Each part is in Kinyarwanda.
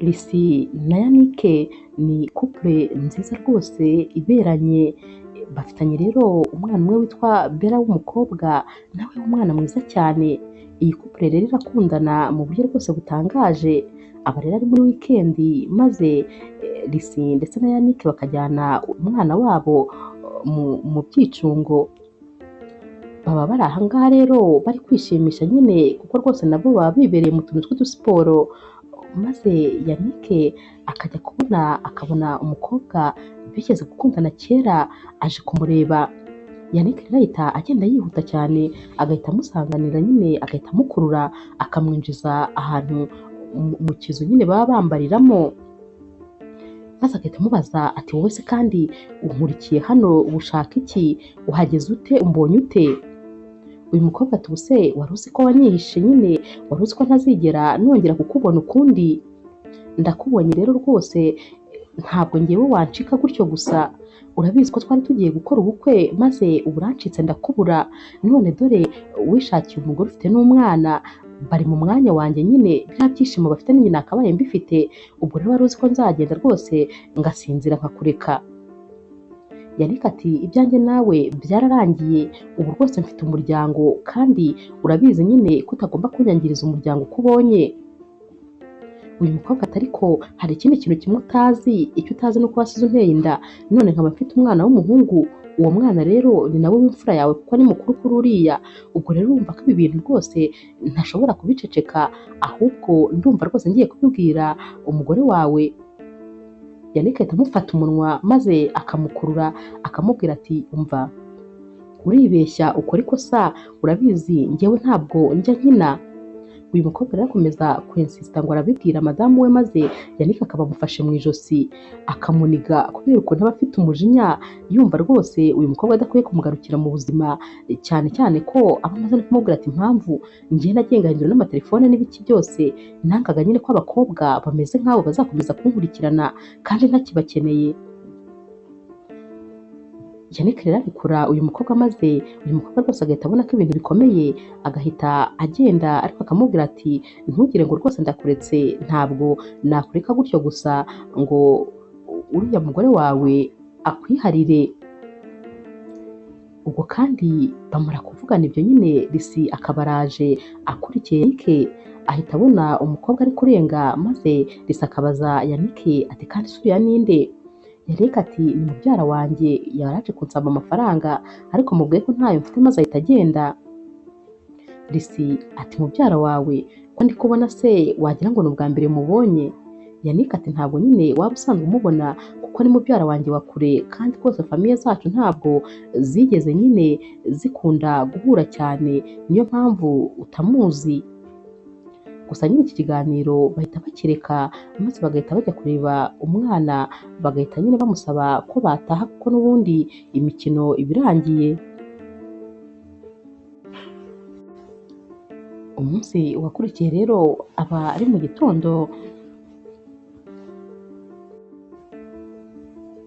Lucy na Yannick ni couple nziza rwose iberanye, bafitanye rero umwana umwe witwa Bella w'umukobwa nawe umwana mwiza cyane. Iyi couple rero irakundana mu buryo rwose butangaje. Aba rero ari muri weekend maze Lucy ndetse na Yannick bakajyana umwana wabo mu byicungo. Baba bari aha ngaha rero bari kwishimisha nyine kuko rwose nabo baba bibereye mu tuntu tw'udusiporo, maze Yannick akabona umukobwa bigeze gukundana kera aje kumureba. Yannick rero ahita agenda yihuta cyane agahita amusanganira nyine agahita amukurura akamwinjiza ahantu mu kizu nyine baba bambariramo, maze agahita amubaza ati wowe se kandi unkurikiye hano ushaka iki, uhageze ute, umbonye ute? Uyu mukobwa ati ubuse wari uzi ko wanyihishe nyine, wari uzi ko ntazigera nongera kukubona ukundi? Ndakubonye rero rwose ntabwo ngewe wancika gutyo gusa, urabizi ko twari tugiye gukora ubukwe maze ubu urancitse ndakubura, none dore wishakiye umugore ufite n'umwana, bari mu mwanya wanjye nyine bya byishimo bafite ninjye nakabaye mbifite, ubwo rero wari uzi ko nzagenda rwose ngasinzira nkakureka. Yannick ati ibyanjye nawe byararangiye, ubu rwose mfite umuryango kandi urabizi nyine ko utagomba kunyangiriza umuryango uko ubonye. Uyu mukobwa ati ariko hari ikindi kintu kimwe utazi, icyo utazi ni uko wasize unteye inda, none nkaba mfite umwana w'umuhungu, uwo mwana rero ni nawe w'imfura yawe kuko ni mukuru kuri uriya. Ubwo rero urumva ko ibi bintu rwose ntashobora kubiceceka, ahubwo ndumva rwose ngiye kubibwira umugore wawe. Yannick ahita amufata umunwa maze akamukurura akamubwira ati umva, uribeshya ukora ikosa, urabizi ngewe ntabwo njya nkina. Uyu mukobwa rero akomeza kwensisita ngo arabibwira madamu we, maze Yannick akaba amufashe mu ijosi akamuniga kubera ukuntu aba afite umujinya, yumva rwose uyu mukobwa adakwiye kumugarukira mu buzima, cyane cyane ko aba amaze no kumubwira ati impamvu ngiye nagengahindura n'amatelefone n'ibiki byose, nangaga nyine ko abakobwa bameze nk'abo bazakomeza kunkurikirana kandi ntakibakeneye. Yannick rero arikura uyu mukobwa, maze uyu mukobwa rwose agahita abona ko ibintu bikomeye, agahita agenda ariko akamubwira ati ntugire ngo rwose ndakuretse, ntabwo nakureka gutyo gusa ngo uriya mugore wawe akwiharire. Ubwo kandi bamara kuvugana ibyo nyine Lucy akaba araje akurikiye Yannick, ahita abona umukobwa ari kurenga, maze Lucy akabaza Yannick ati kandi uriya ninde? Yannick ati ni mubyara wanjye, yaraje kunsaba amafaranga ariko mubwiye ko ntayo mfite maze ahita agenda. Lucy ati mubyara wawe ko ndi kubona se wagira ngo ni ubwa mbere mubonye? Yannick ati ntabwo nyine waba usanzwe umubona kuko ni mubyara wanjye wa kure, kandi rwose famiye zacu ntabwo zigeze nyine zikunda guhura cyane, niyo mpamvu utamuzi. Gusa nyine iki kiganiro bahita bakireka maze bagahita bajya kureba umwana, bagahita nyine bamusaba ko bataha kuko n'ubundi imikino ibirangiye. Umunsi wakurikiye rero aba ari mu gitondo,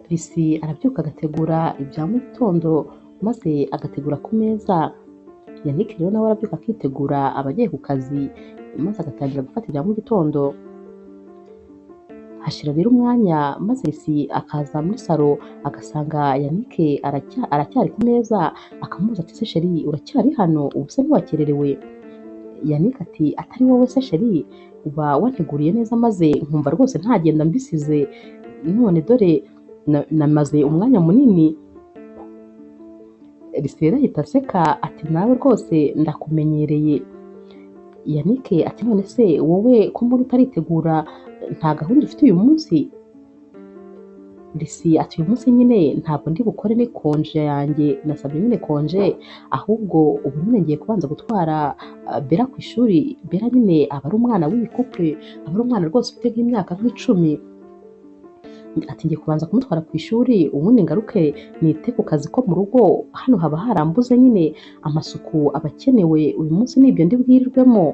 Lucy arabyuka agategura ibya mu gitondo maze agategura ku meza. Yannick rero nawe arabyuka akitegura abagiye ku kazi maze agatangira gufata ibya mu gitondo. Hashira rero umwanya maze Lucy akaza muri salo agasanga Yannick aracyari ku meza, akamubaza ati se sheri uracyari hano, ubu se ntiwakererewe? Yannick ati atari wowe se sheri, uba wanteguriye neza maze nkumva rwose ntagenda mbisize, none dore namaze umwanya munini. Lucy rero ahita aseka ati nawe rwose ndakumenyereye. Yannick ati none se wowe ko mbona utaritegura, nta gahunda ufite uyu munsi? Lucy ati uyu munsi nyine ntabwo ndi bukore, ni konje yanjye, nasabye nyine konje, ahubwo ubu nyine ngiye kubanza gutwara Bella ku ishuri. Bella nyine aba ari umwana w'iyi couple, aba ari umwana rwose ufite nk'imyaka nk'icumi. Ati ngiye kubanza kumutwara ku ishuri ubundi ngaruke nite ku kazi ko mu rugo, hano haba harambuze nyine amasuku aba akenewe uyu munsi, nibyo ndi bwirirwemo.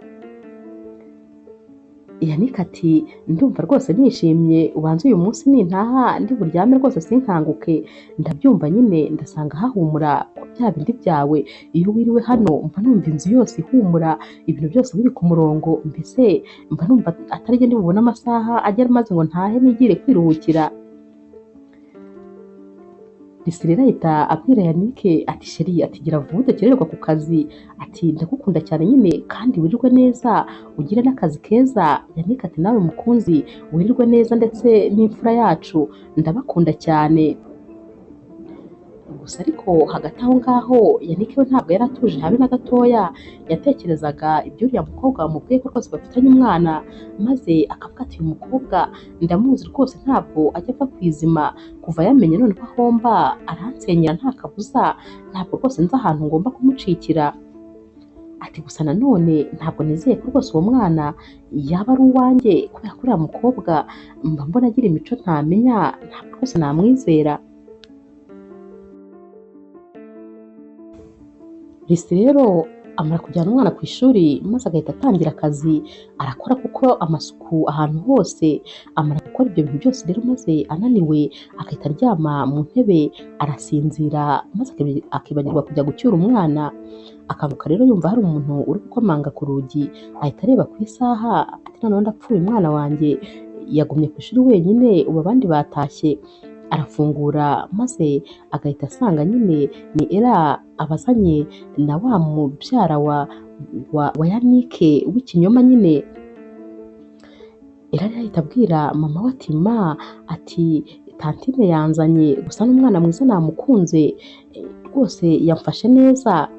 Yannick ati ndumva rwose nishimye ubanza uyu munsi nintaha ndi buryame rwose sinkanguke ndabyumva nyine ndasanga hahumura ko bya bindi byawe iyo wiriwe hano mba numva inzu yose ihumura ibintu byose biri ku murongo mbese mba numva atari jye ndi bubone amasaha agera maze ngo ntahe nigire kwiruhukira. Risi rero ahita abwira Yannick ati sheri ati gira vuba udakererwa ku kazi ati ndagukunda cyane nyine kandi wirirwe neza ugire n'akazi keza. Yannick ati nawe mukunzi wirirwe neza ndetse n'imfura yacu ndabakunda cyane. Gusa ariko hagati aho ngaho Yannick we ntabwo yari atuje habe na gatoya yatekerezaga iby'uriya mukobwa wamubwiye ko rwose bafitanye umwana maze akavuga ati uyu mukobwa ndamuzi rwose ntabwo ajya apfa ku izima kuva yamenye none ko ahomba aransenyera nta kabuza ntabwo rwose nzi ahantu ngomba kumucikira. Ati gusa nanone ntabwo nizeye ko rwose uwo mwana yaba ari uwanjye kubera ko uriya mukobwa mba mbona agira imico ntamenya ntabwo rwose namwizera. Risi rero amara kujyana umwana ku ishuri maze agahita atangira akazi arakora kuko amasuku ahantu hose amara gukora ibyo bintu byose rero maze ananiwe agahita aryama mu ntebe arasinzira maze akibagirwa kujya gucyura umwana. Akanguka rero yumva hari umuntu uri gukomanga ku rugi ahita areba ku isaha ati noneho ndapfuye umwana wanjye yagumye ku ishuri wenyine ubu abandi batashye. Arafungura maze agahita asanga nyine ni Ella abazanye na wa mubyara wa Yannick w'ikinyoma nyine. Ella rero ahita abwira mama we ati ma ati tantine yanzanye gusa n'umwana mwiza namukunze rwose yamfashe neza.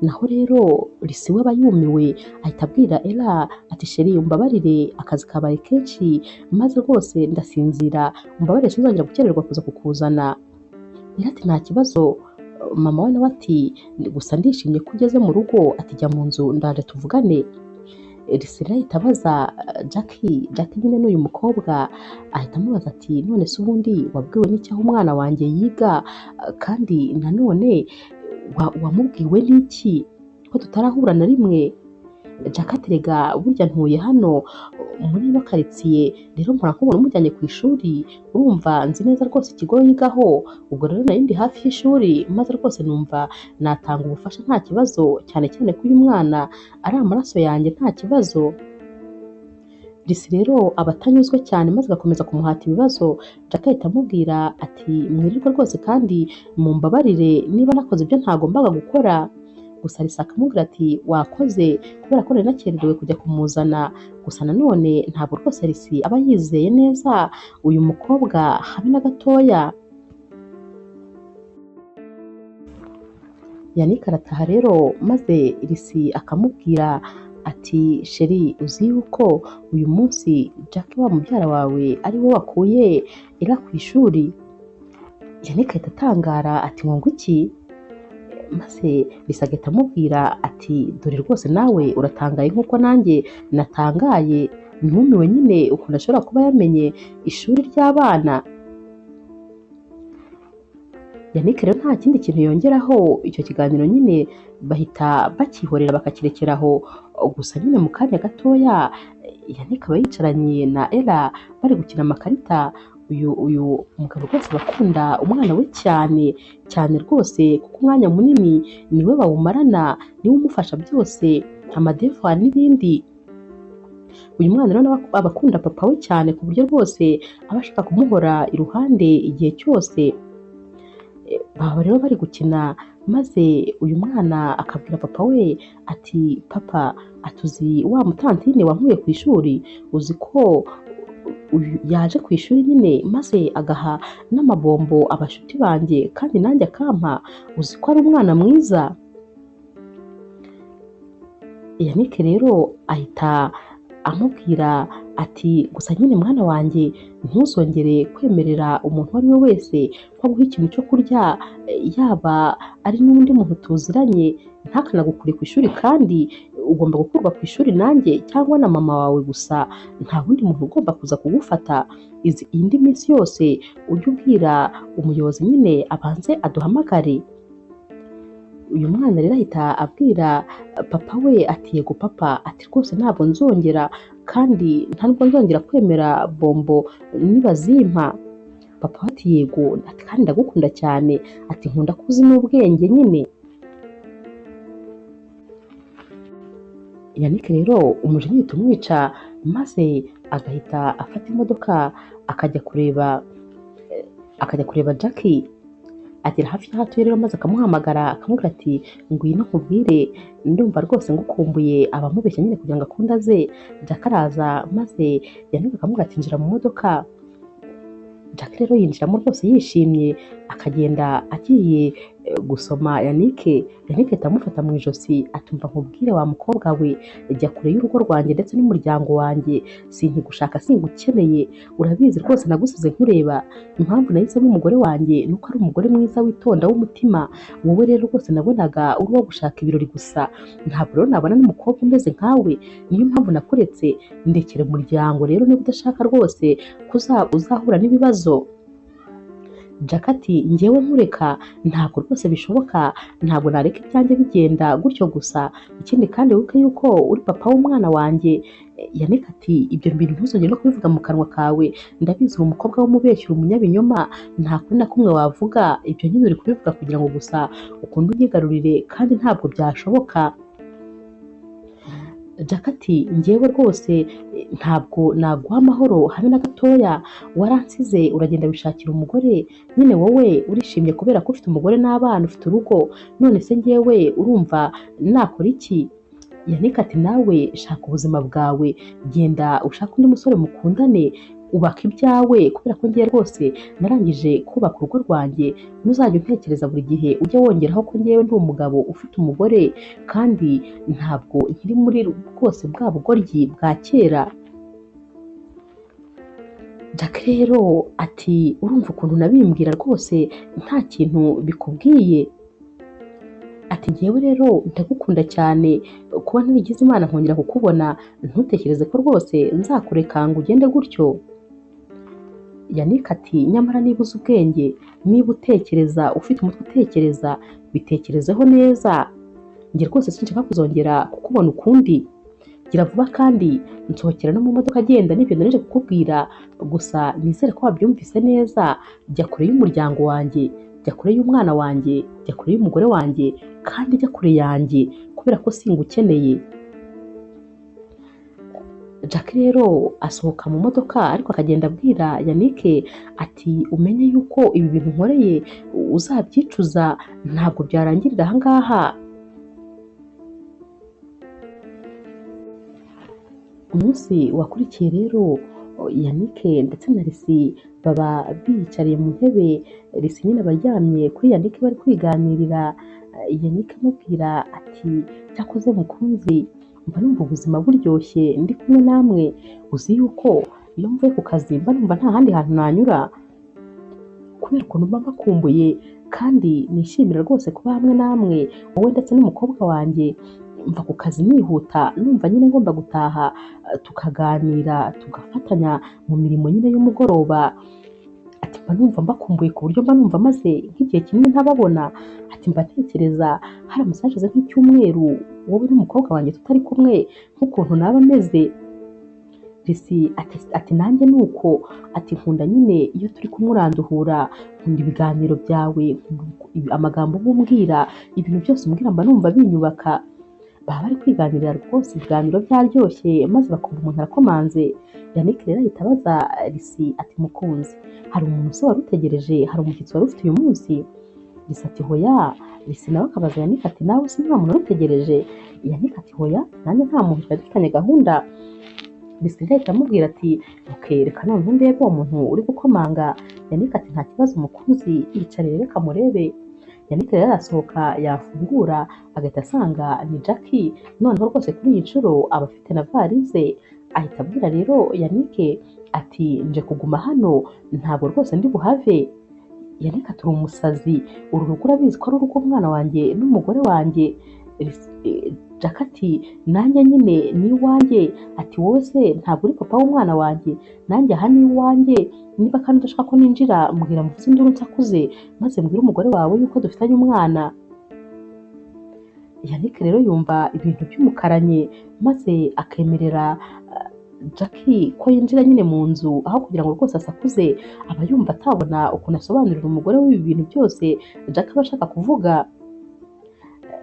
Naho rero Risi we aba yumiwe ahita abwira Ella ati sheri umbabarire akazi kabaye kenshi maze rwose ndasinzira umbabarire sinzongera gukererwa kuza kukuzana. Ella ati nta kibazo. Mama we nawe ati gusa ndishimye ko ugeze mu rugo ati jya mu nzu ndaje tuvugane. Risi rero ahita abaza Jackie nyine n'uyu mukobwa ahita amubaza ati none se ubundi wabwiwe n'iki aho umwana wanjye yiga kandi nanone wamubwiwe n'iki ko tutarahura na rimwe. Jack ati rega burya ntuye hano muri ino karitsiye rero mpora nkubona umujyanye ku ishuri urumva nzi neza rwose ikigo yigaho ubwo rero nari ndi hafi y'ishuri maze rwose numva natanga ubufasha nta kibazo cyane cyane ko uyu mwana ari amaraso yanjye nta kibazo. Risi rero aba atanyuzwe cyane maze agakomeza kumuhata ibibazo. Jack ahita amubwira ati mwirirwe rwose kandi mumbabarire niba nakoze ibyo ntagombaga gukora. Gusa Risi akamubwira ati wakoze kubera ko nari nakererewe kujya kumuzana gusa nanone ntabwo rwose Risi aba yizeye neza uyu mukobwa habe na gatoya. Yannick arataha rero maze Risi akamubwira ati sheri uzi yuko uyu munsi Jack wa mubyara wawe ari we wakuye Ella ku ishuri. Yannick ahita atangara ati ngo iki maze Risi agahita amubwira ati dore rwose nawe uratangaye nk'uko nanjye natangaye ntumiwe nyine ukuntu ashobora kuba yamenye ishuri ry'abana. Yannick rero nta kindi kintu yongeraho icyo kiganiro nyine bahita bakihorera bakakirekeraho. Gusa nyine mu kanya gatoya Yannick aba yicaranye na Ella bari gukina amakarita. Uyu mugabo rwose bakunda umwana we cyane cyane rwose kuko umwanya munini niwe bawumarana niwe umufasha byose amadefa n'ibindi. Uyu mwana rero aba akunda papa we cyane ku buryo rwose aba ashaka kumuhora iruhande igihe cyose. Baba rero bari gukina maze uyu mwana akabwira papa we ati papa atuzi wa mutantine wankuye ku ishuri uzi ko yaje ku ishuri nyine maze agaha n'amabombo abashuti banjye kandi nanjye akampa uzi ko ari umwana mwiza. Yannick rero ahita amubwira ati gusa nyine mwana wanjye ntuzongere kwemerera umuntu uwo ari we wese ko aguha ikintu cyo kurya yaba ari n'undi muntu tuziranye ntakanagukure ku ishuri kandi ugomba gukurwa ku ishuri nanjye cyangwa na mama wawe gusa nta wundi muntu ugomba kuza kugufata. Indi minsi yose ujye ubwira umuyobozi nyine abanze aduhamagare. Uyu mwana rero ahita abwira papa we ati yego papa ati rwose ntabwo nzongera kandi nta nubwo nzongera kwemera bombo nibazimpa. Papa we ati yego, ati kandi ndagukunda cyane, ati nkunda ko uzi n'ubwenge nyine. Yannick rero umujinya uhita umwica, maze agahita afata imodoka akajya kureba Jackie. Agera hafi y'aho atuye rero maze akamuhamagara akamubwira ati ngwino nkubwire, ndumva rwose ngukumbuye. Abamubeshya nyine kugira ngo akunde aze. Jack araza maze Yannick akamubwira ati injira mu modoka. Jack rero yinjiramo rwose yishimye, akagenda agiye gusoma Yannick. Yannick ahita amufata mu ijosi atumva nkubwire wa mukobwa we, jya kure y'urugo rwanjye ndetse n'umuryango wanjye, sinkigushaka singukeneye, urabizi rwose nagusize nkureba. Impamvu nahisemo umugore wanjye ni uko ari umugore mwiza witonda w'umutima. Wowe rero rwose nabonaga uri uwo gushaka ibirori gusa, ntabwo rero nabona n'umukobwa umeze nkawe, niyo mpamvu nakuretse. Ndekere umuryango rero niba udashaka rwose uzahura n'ibibazo. Jack ati njyewe nkureka ntabwo rwose bishoboka, ntabwo nareka ibyanjye bigenda gutyo gusa, ikindi kandi wibuke yuko uri papa w'umwana wanjye. Yannick ati ibyo bintu ntuzongere no kubivuga mu kanwa kawe, ndabizi uri umukobwa w'umubeshyi, uri umunyabinyoma, nta kuri na kumwe wavuga, ibyo nyine uri kubivuga kugira ngo gusa ukunde unyigarurire kandi ntabwo byashoboka. Jack ati njyewe rwose ntabwo naguha amahoro habe na gatoya, waransize uragenda wishakira umugore, nyine wowe urishimye kubera ko ufite umugore n'abana, ufite urugo, none se njyewe urumva nakora iki? Yannick ati nawe shaka ubuzima bwawe, genda ushaka undi musore mukundane, ubaka ibyawe, kubera ko ngiye rwose narangije kubaka urugo rwanjye. Ntuzajya untekereza buri gihe ujya wongeraho ko ngewe ndi umugabo ufite umugore, kandi ntabwo nkiri muri rwose bwa bugoryi bwa kera. Jack rero ati urumva ukuntu nabimbwira rwose nta kintu bikubwiye? Ati njyewe rero ndagukunda cyane, kuba narigize Imana nkongera kukubona, ntutekereze ko rwose nzakureka ngo ugende gutyo. Yannick ati nyamara niba uzi ubwenge, niba utekereza, ufite umutwe utekereza, bitekerezeho neza. Njye rwose sinshaka kuzongera kukubona ukundi. Gira vuba kandi nsohokera no mu modoka agenda, n'ibyo narije kukubwira, gusa nizere ko wabyumvise neza. Jya kure y'umuryango wanjye, jya kure y'umwana wanjye, jya kure y'umugore wanjye, kandi jya kure yanjye kubera ko singukeneye. Jack rero asohoka mu modoka ariko akagenda abwira Yannick ati umenye yuko ibi bintu nkoreye uzabyicuza, ntabwo byarangirira aha ngaha. Umunsi wakurikiye rero Yannick ndetse na Lucy baba biyicariye mu ntebe, Lucy nyine abaryamye kuri Yannick bari kwiganirira. Yannick amubwira ati cyakoze mukunzi, mba numva ubuzima buryoshye ndi kumwe namwe, uzi yuko iyo mvuye ku kazi mba numva nta handi hantu nanyura, kubera ukuntu mba mbakumbuye, kandi nishimira rwose kuba hamwe namwe, wowe ndetse n'umukobwa wanjye. Mva ku kazi nihuta numva nyine ngomba gutaha, tukaganira tugafatanya mu mirimo nyine y'umugoroba. Ati mba numva mbakumbuye ku buryo mba numva maze nk'igihe kinini ntababona. Ati mba ntekereza haramutse hashize nk'icyumweru wowe n'umukobwa wanjye tutari kumwe, nk'ukuntu naba ameze. Lucy ati nanjye nuko, ati nkunda nyine iyo turi kumuranduhura, nkunda ibiganiro byawe, amagambo umbwira, ibintu byose umbwira mba numva binyubaka. Baba bari kwiganirira rwose, ibiganiro byaryoshye, maze bakumva umuntu arakomanze. Yannick rero ahita abaza Lucy ati mukunzi, hari umuntu se wari utegereje, hari umushyitsi wari ufite uyu munsi? Lucy ati hoya. Lucy nawe akabaza Yannick ati nawe se nta muntu utegereje? Yannick ati hoya, nanjye nta muntu twari dufitanye gahunda. Lucy rero ahita amubwira ati okay, reka noneho ndebe uwo muntu uri gukomanga. Yannick ati nta kibazo mukunzi, yicarire reka murebe. Yannick rero arasohoka yafungura agahita asanga ni Jackie, noneho rwose kuri iyi nshuro aba afite na varize. Ahita abwira rero Yannick ati nje kuguma hano, ntabwo rwose ndi buhave. Yannick ati uri umusazi, uru rugo urabizi ko ari urw'umwana wanjye n'umugore wanjye. Jack ati nanjye nyine ni iwanjye. Ati wowe se ntabwo uri papa w'umwana wanjye? Nanjye aha ni iwanjye, niba kandi udashaka ko ninjira mbwira mvuze induru nsakuze, maze mbwira umugore wawe yuko dufitanye umwana. Yannick rero yumva ibintu by'umukaranye, maze akemerera Jackie ko yinjira nyine mu nzu aho kugira ngo rwose asakuze, aba yumva atabona ukuntu asobanurira umugore we ibi bintu byose Jackie aba ashaka kuvuga.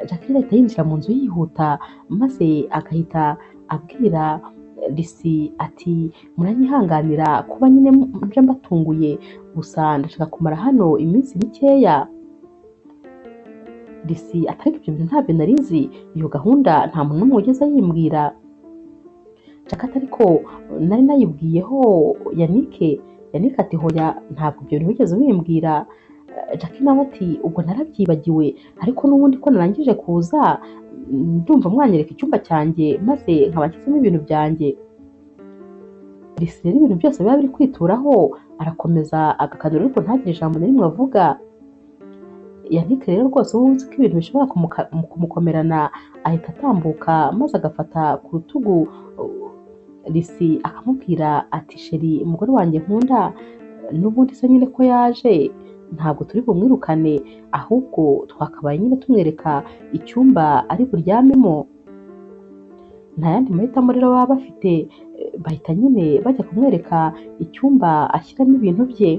Jackie rero ahita yinjira mu nzu yihuta, maze agahita abwira Lucy ati muranyihanganira kuba nyine nje mbatunguye, gusa ndashaka kumara hano iminsi mikeya. Lucy ati ariko ibyo bintu ntabyo nari nzi, iyo gahunda nta muntu n'umwe wigeze yimbwira. Jackie ariko nari nayibwiyeho Yannick. Yannick ati hoya ntabwo ibyo bintu wigeze ubimbwira. Jackie nawe ati ubwo narabyibagiwe, ariko n'ubundi ko narangije kuza ndumva mwanyereka icyumba cyanjye maze nkaba nshyizemo ibintu byanjye. Lucy rero ibintu byose biba biri kwituraho arakomeza agakanura ariko ntagire ijambo na rimwe avuga. Yannick rero rwose uba uzi ko ibintu bishobora kumukomerana, ahita atambuka maze agafata ku rutugu Lucy akamubwira ati sheri umugore wanjye nkunda, n'ubundi se nyine ko yaje ntabwo turi bumwirukane, ahubwo twakabaye nyine tumwereka icyumba ari buryamemo. Nta yandi mahitamo rero baba bafite, bahita nyine bajya kumwereka icyumba ashyiramo ibintu bye.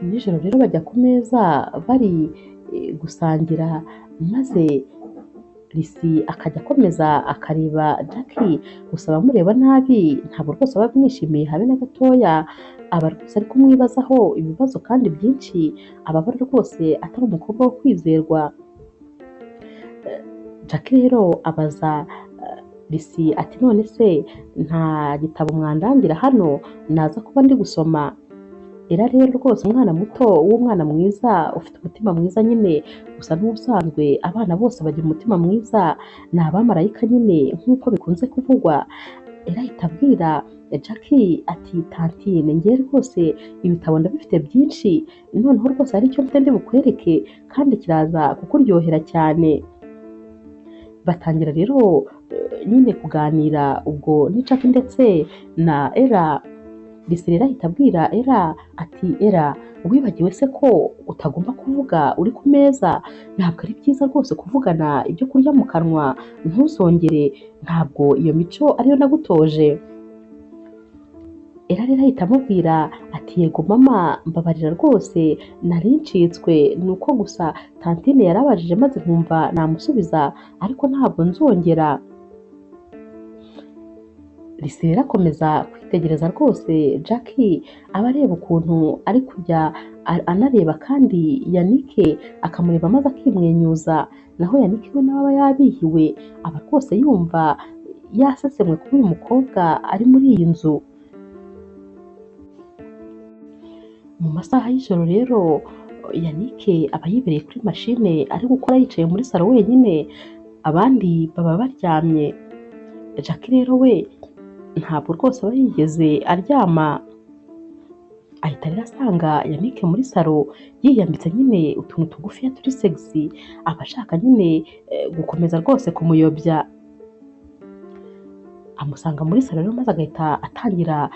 Nijoro rero bajya ku meza bari gusangira, maze Lucy akajya akomeza akareba Jackie, gusa abamureba nabi ntabwo rwose aba amwishimiye habe na gatoya, aba rwose ari kumwibazaho ibibazo kandi byinshi, aba abona rwose atari umukobwa wo kwizerwa. Jackie rero abaza Lucy ati none se nta gitabo mwandangira hano naza kuba ndi gusoma? Era rero rwose umwana muto w'umwana mwiza ufite umutima mwiza nyine, gusa n'ubusanzwe abana bose bagira umutima mwiza, ni abamarayika nyine nk'uko bikunze kuvugwa. Era ahita abwira Jackie ati tantine ngewe rwose ibitabo ndabifite byinshi, noneho rwose hari icyo mfite ndi bukwereke kandi kiraza kukuryohera cyane. Batangira rero nyine kuganira ubwo ni Jackie ndetse na Era. Lucy rero ahita abwira Era ati Era wibagiwe se ko utagomba kuvuga uri ku meza? Ntabwo ari byiza rwose kuvugana ibyo kurya mu kanwa, ntuzongere, ntabwo iyo mico ariyo nagutoje. Era rero ahita amubwira ati yego mama mbabarira rwose nari ncitswe, ni uko gusa tantine yarabajije maze nkumva namusubiza, ariko ntabwo nzongera. Lucy rero akomeza kwitegereza rwose Jackie, aba areba ukuntu ari kujya anareba kandi Yannick akamureba maze akimwenyuza, naho Yannick we nawe aba yabihiwe, aba rwose yumva yasesemwe kuba uyu mukobwa ari muri iyi nzu. Mu masaha y'ijoro rero Yannick aba yibereye kuri mashine ari gukora yicaye muri salo wenyine, abandi baba baryamye. Jackie rero we ntabwo rwose aba yigeze aryama, ahita rero asanga Yannick muri salo yiyambitse nyine utuntu tugufiya turi sexy, aba ashaka nyine gukomeza rwose kumuyobya. Amusanga muri salo rero maze agahita atangira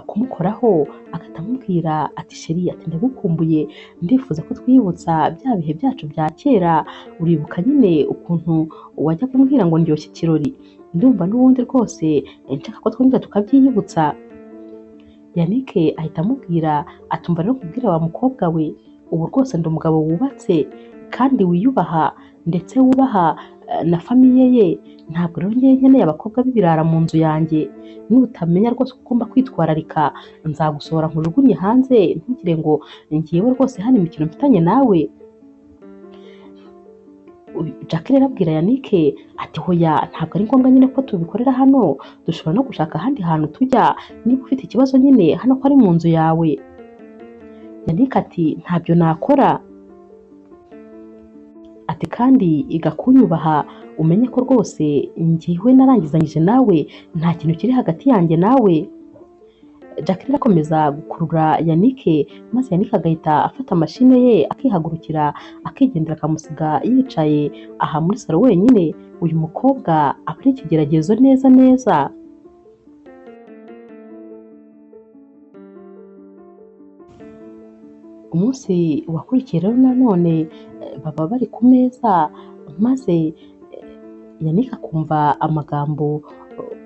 kumukoraho, agahita amubwira ati sheri ati ndagukumbuye, ndifuza ko twiyibutsa bya bihe byacu bya kera, uribuka nyine ukuntu wajya kumbwira ngo ndyoshye ikirori? Ndumva n'ubundi rwose nshaka ko twongera tukabyiyibutsa. Yannick ahita amubwira atumva no kubwira wa mukobwa we, ubu rwose ndi umugabo wubatse kandi wiyubaha ndetse wubaha na famiye ye, ntabwo rero ngewe nkeneye abakobwa b'ibirara mu nzu yanjye, nutamenya rwose ko ugomba kwitwararika nzagusohora nkujugunye hanze, ntugire ngo ngewe rwose hano imikino mfitanye nawe. Jackie rero abwira Yannick ati hoya ntabwo ari ngombwa nyine ko tubikorera hano, dushobora no gushaka ahandi hantu tujya niba ufite ikibazo nyine hano ko ari mu nzu yawe. Yannick ati ntabyo nakora, ati kandi iga kunyubaha umenye ko rwose ngewe narangizanyije nawe, nta kintu kiri hagati yanjye nawe. Jackie rero akomeza gukurura Yannick, maze Yannick agahita afata mashine ye akihagurukira akigendera akamusiga yicaye aha muri salo wenyine. Uyu mukobwa aba ari ikigeragezo neza neza. Umunsi wakurikiye rero nanone baba bari ku meza, maze Yannick akumva amagambo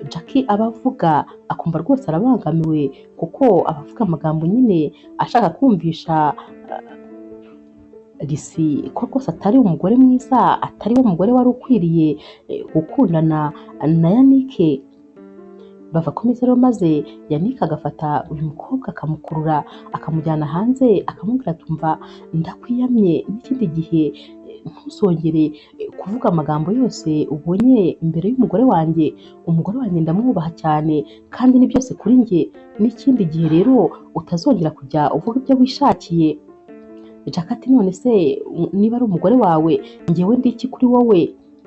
Jackie aba avuga, akumva rwose arabangamiwe kuko aba avuga amagambo nyine ashaka kumvisha Lucy ko rwose atari umugore mwiza, atari we mugore wari ukwiriye gukundana na Yannick. Bava ku meza rero maze Yannick agafata uyu mukobwa akamukurura akamujyana hanze akamubwira ati umva ndakwiyamye n'ikindi gihe ntuzongere kuvuga amagambo yose ubonye imbere y'umugore wanjye. Umugore wanjye ndamwubaha cyane kandi ni byose kuri njye, n'ikindi gihe rero utazongera kujya uvuga ibyo wishakiye. Jack ati none se niba ari umugore wawe njyewe ndi iki kuri wowe?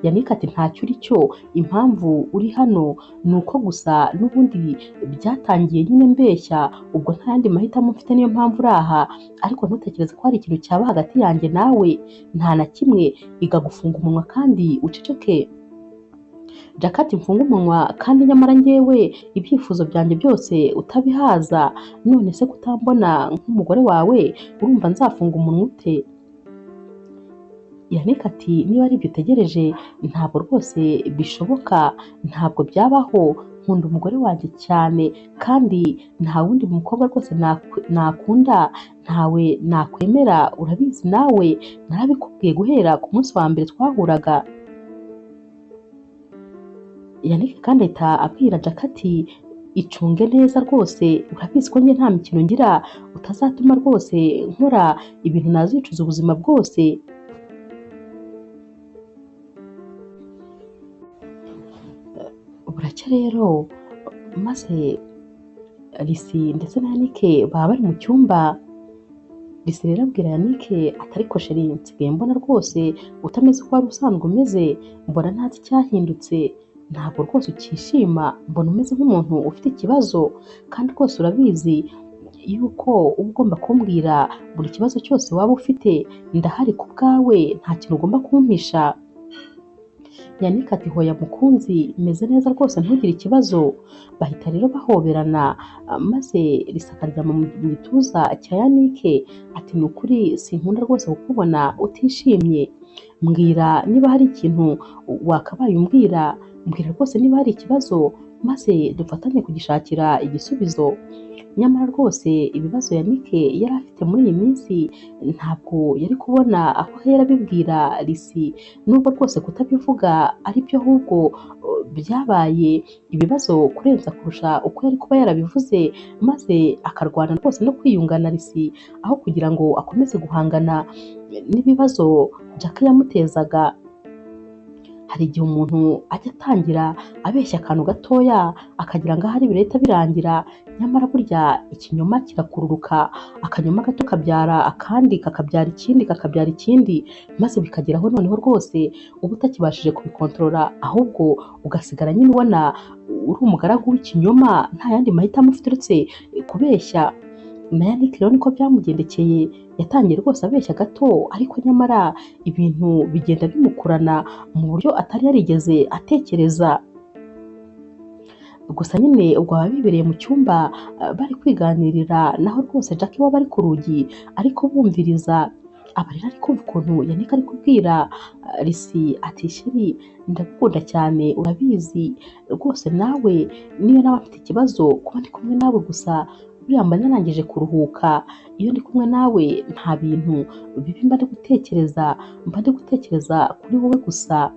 Yannick ati ntacyo uri cyo, impamvu uri hano ni uko gusa n'ubundi byatangiye nyine mbeshya, ubwo nta yandi mahitamo mfite niyo mpamvu uri aha, ariko ntutekereze ko hari ikintu cyaba hagati yanjye nawe, nta na kimwe, iga gufunga umunwa kandi uceceke. Jack ati mfunga umunwa kandi nyamara njyewe ibyifuzo byanjye byose utabihaza, none se kutambona nk'umugore wawe urumva nzafunga umunwa ute? Yannick ati niba ari ibyo utegereje ntabwo rwose bishoboka, ntabwo byabaho, nkunda umugore wanjye cyane kandi nta wundi mukobwa rwose nakunda, ntawe nakwemera, urabizi nawe narabikubwiye guhera ku munsi wa mbere twahuraga. Yannick kandi ahita abwira Jack ati icunge neza rwose, urabizi ko njye nta mikino ngira, utazatuma rwose nkora ibintu nazicuza ubuzima bwose. Buracya rero maze Lucy ndetse na Yannick baba bari mu cyumba. Lucy rero abwira Yannick ati ariko sheri nsigaye mbona rwose utameze uko wari usanzwe umeze, mbona ntazi icyahindutse, ntabwo rwose ukishima, mbona umeze nk'umuntu ufite ikibazo, kandi rwose urabizi yuko uba ugomba kumbwira buri kibazo cyose waba ufite, ndahari ku bwawe, nta kintu ugomba kumpisha. Yannick ati hoya mukunzi meze neza rwose ntugire ikibazo. Bahita rero bahoberana maze Lucy akaryama mu gituza cya Yannick ati ni ukuri sinkunda rwose kukubona utishimye, mbwira niba hari ikintu wakabaye umbwira, mbwira rwose niba hari ikibazo maze dufatanye kugishakira igisubizo. Nyamara rwose ibibazo Yannick yari afite muri iyi minsi ntabwo yari kubona aho ahera abibwira Lucy, nubwo rwose kutabivuga ari byo ahubwo byabaye ibibazo kurenza kurusha uko yari kuba yarabivuze, maze akarwana rwose no kwiyungana Lucy aho kugira ngo akomeze guhangana n'ibibazo Jack yamutezaga. Hari igihe umuntu ajya atangira abeshya akantu gatoya akagira ngo ahari birahita birangira, nyamara burya ikinyoma kirakururuka, akanyoma gato kabyara akandi kakabyara ikindi kakabyara ikindi, maze bikageraho noneho rwose uba utakibashije kubikontorora, ahubwo ugasigara nyine ubona uri umugaragu w'ikinyoma, nta yandi mahitamo ufite uretse kubeshya. Na Yannick rero niko byamugendekeye, yatangiye rwose abeshya gato ariko nyamara ibintu bigenda bimukurana mu buryo atari yarigeze atekereza. Gusa nyine ubwo baba bibereye mu cyumba bari kwiganirira, naho rwose Jack we aba ari ku rugi ariko bumviriza, aba rero ari kumva ukuntu Yannick ari kubwira Lucy ati sheri ndagukunda cyane, urabizi rwose nawe niyo nawe afite ikibazo kuba ndi kumwe nawe gusa buriya mba narangije kuruhuka, iyo ndi kumwe nawe nta bintu bibi mba ndi gutekereza, mba ndi gutekereza kuri wowe gusa.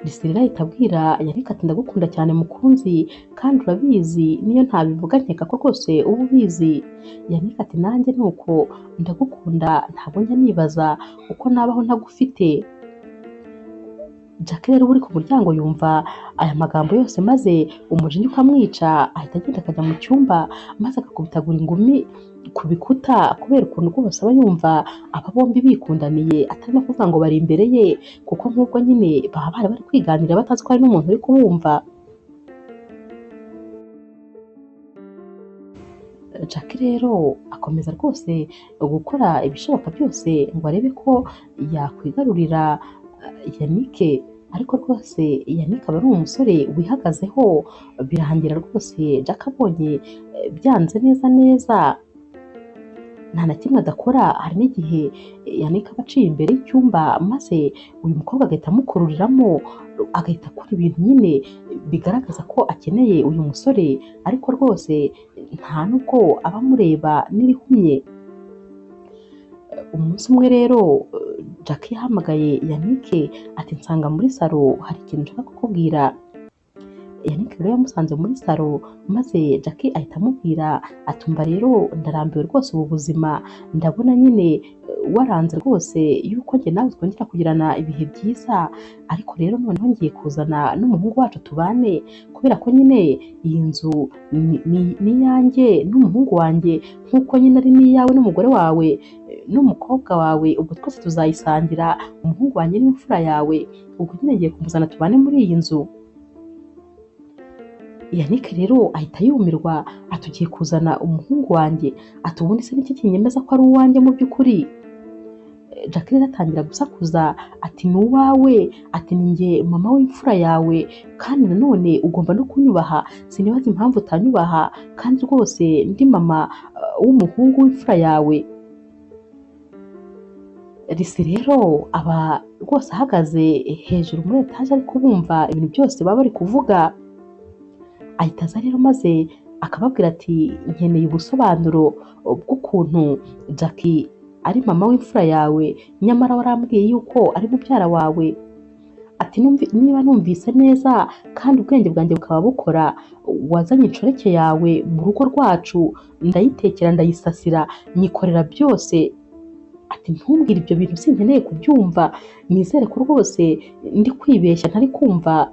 Lucy rero ahita abwira Yannick ati ndagukunda cyane mukunzi kandi urabizi niyo ntabivuga nkeka ko rwose uba ubizi. Yannick ati nanjye nuko ndagukunda, ntabwo njya nibaza uko nabaho ntagufite. Jack rero uri ku muryango yumva aya magambo yose maze umujinya ukamwica, ahita agenda akajya mu cyumba maze agakubitagura ingumi ku bikuta kubera ukuntu rwose aba yumva aba bombi bikundaniye, atari no kuvuga ngo bari imbere ye kuko nk'ubwo nyine baba bari kwiganira batazi ko hari n'umuntu uri kubumva. Jack rero akomeza rwose gukora ibishoboka byose ngo arebe ko yakwigarurira Yannick, ariko rwose Yannick aba ari umusore wihagazeho, birangira rwose Jack abonye byanze neza neza nta na kimwe adakora. Hari n'igihe Yannick aba aciye imbere y'icyumba maze uyu mukobwa agahita amukururiramo, agahita akora ibintu nyine bigaragaza ko akeneye uyu musore, ariko rwose nta nubwo aba amureba n'irihumye. Umunsi umwe rero Jackie yahamagaye Yannick ati nsanga muri salo hari ikintu nshaka kukubwira. Yannick rero yamusanze muri salo maze Jackie ahita amubwira ati umva rero ndarambiwe rwose ubu buzima, ndabona nyine waranze rwose yuko njye nawe twongera kugirana ibihe byiza, ariko rero noneho ngiye kuzana n'umuhungu wacu tubane, kubera ko nyine iyi nzu ni iyanjye n'umuhungu wanjye nk'uko nyine ari n'iyawe n'umugore wawe n'umukobwa wawe, ubwo twese tuzayisangira, umuhungu wanjye n'imfura yawe, ubwo nyine ngiye kumuzana tubane muri iyi nzu. Yannick rero ahita yumirwa ati ugiye kuzana umuhungu wanjye, ati ubundi se niki kinyemeza ko ari uwanjye mu by'ukuri? Jackie rero atangira gusakuza ati ni uwawe, ati ni njye mama w'imfura yawe, kandi nanone ugomba no kunyubaha, sinibaza impamvu utanyubaha kandi rwose ndi mama w'umuhungu w'imfura yawe. Risi rero aba rwose ahagaze hejuru muri etaje ari kubumva ibintu byose baba bari kuvuga, ahita aza rero maze akababwira ati nkeneye ubusobanuro bw'ukuntu Jackie ari mama w'imfura yawe nyamara warambwiye yuko ari mubyara wawe. Ati niba numvise neza kandi ubwenge bwanjye bukaba bukora, wazanye inshoreke yawe mu rugo rwacu, ndayitekera ndayisasira nyikorera byose. Ati ntumbwire ibyo bintu, sinkeneye kubyumva, nizere ko rwose ndi kwibeshya ntari kumva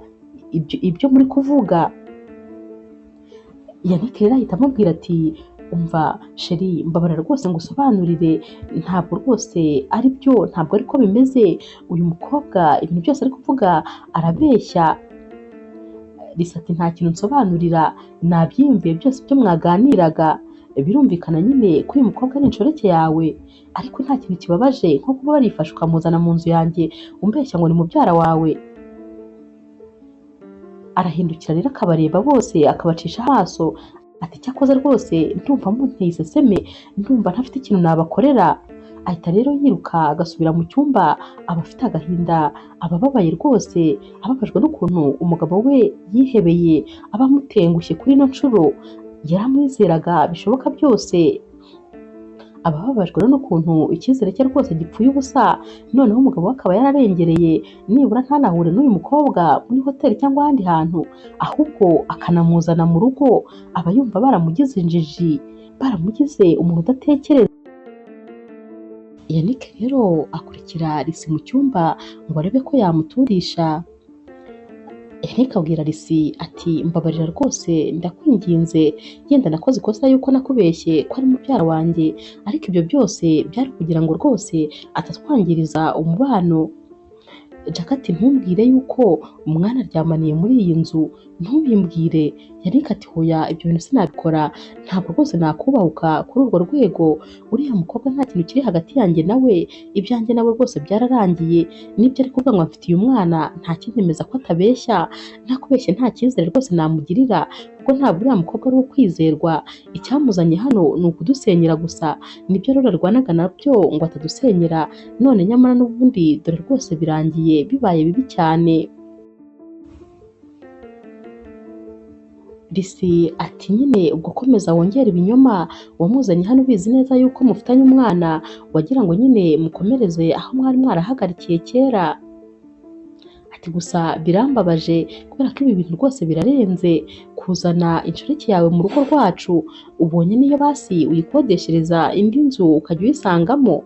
ibyo muri kuvuga. Yannick rero ahita amubwira ati umva sheri, mbabarira rwose ngusobanurire, ntabwo rwose ari byo, ntabwo ariko bimeze, uyu mukobwa ibintu byose ari kuvuga arabeshya. Risa ati nta kintu nsobanurira, nabyiyumviye byose ibyo mwaganiraga, birumvikana nyine ko uyu mukobwa ari inshoreke yawe, ariko nta kintu kibabaje nko kuba warifashe ukamuzana mu nzu yanjye umbeshya ngo ni mubyara wawe. Arahindukira rero akabareba bose akabacisha amaso ati cyakoze rwose ndumva munteye iseseme, ndumva ntafite ikintu nabakorera. Ahita rero yiruka agasubira mu cyumba, aba afite agahinda, abababaye rwose, ababajwe n'ukuntu umugabo we yihebeye, aba amutengushye kuri ino nshuro, yaramwizeraga bishoboka byose. Ababajwe n'ukuntu icyizere cye rwose gipfuye ubusa, noneho umugabo we akaba yararengereye, nibura ntanahure n'uyu mukobwa muri hoteli cyangwa ahandi hantu, ahubwo akanamuzana mu rugo. Aba yumva baramugize injiji, baramugize umuntu udatekereza. Yannick rero akurikira Risi mu cyumba ngo arebe ko yamuturisha. Yannick abwira Risi ati mbabarira rwose ndakwinginze, yenda nakoze ikosa yuko nakubeshye ko ari mubyara wanjye, ariko ibyo byose byari kugira ngo rwose atatwangiriza umubano. Jack ati ntumbwire yuko umwana aryamaniye muri iyi nzu, ntubimbwire. Yannick ati hoya ibyo bintu sinabikora, ntabwo rwose nakubahuka kuri urwo rwego, uriya mukobwa nta kintu kiri hagati yanjye nawe, ibyanjye nawe rwose byararangiye, nibyo ari kuvuga ngo amfitiye umwana nta kinyemeza ko atabeshya, nakubeshye nta cyizere rwose namugirira, kuko ntabwo uriya mukobwa ari uwo kwizerwa, icyamuzanye hano ni ukudusenyera gusa, nibyo rero arwanaga nabyo ngo atadusenyera, none nyamara n'ubundi dore rwose birangiye bibaye bibi cyane. Risi ati nyine ubwo komeza wongera ibinyoma, wamuzanye hano ubizi neza yuko mufitanye umwana, wagira ngo nyine mukomereze aho mwari mwarahagarikiye kera. Ati gusa birambabaje kubera ko ibi bintu rwose birarenze, kuzana inshoreke yawe mu rugo rwacu, ubonye niyo basi uyikodeshereza indi nzu ukajya uyisangamo.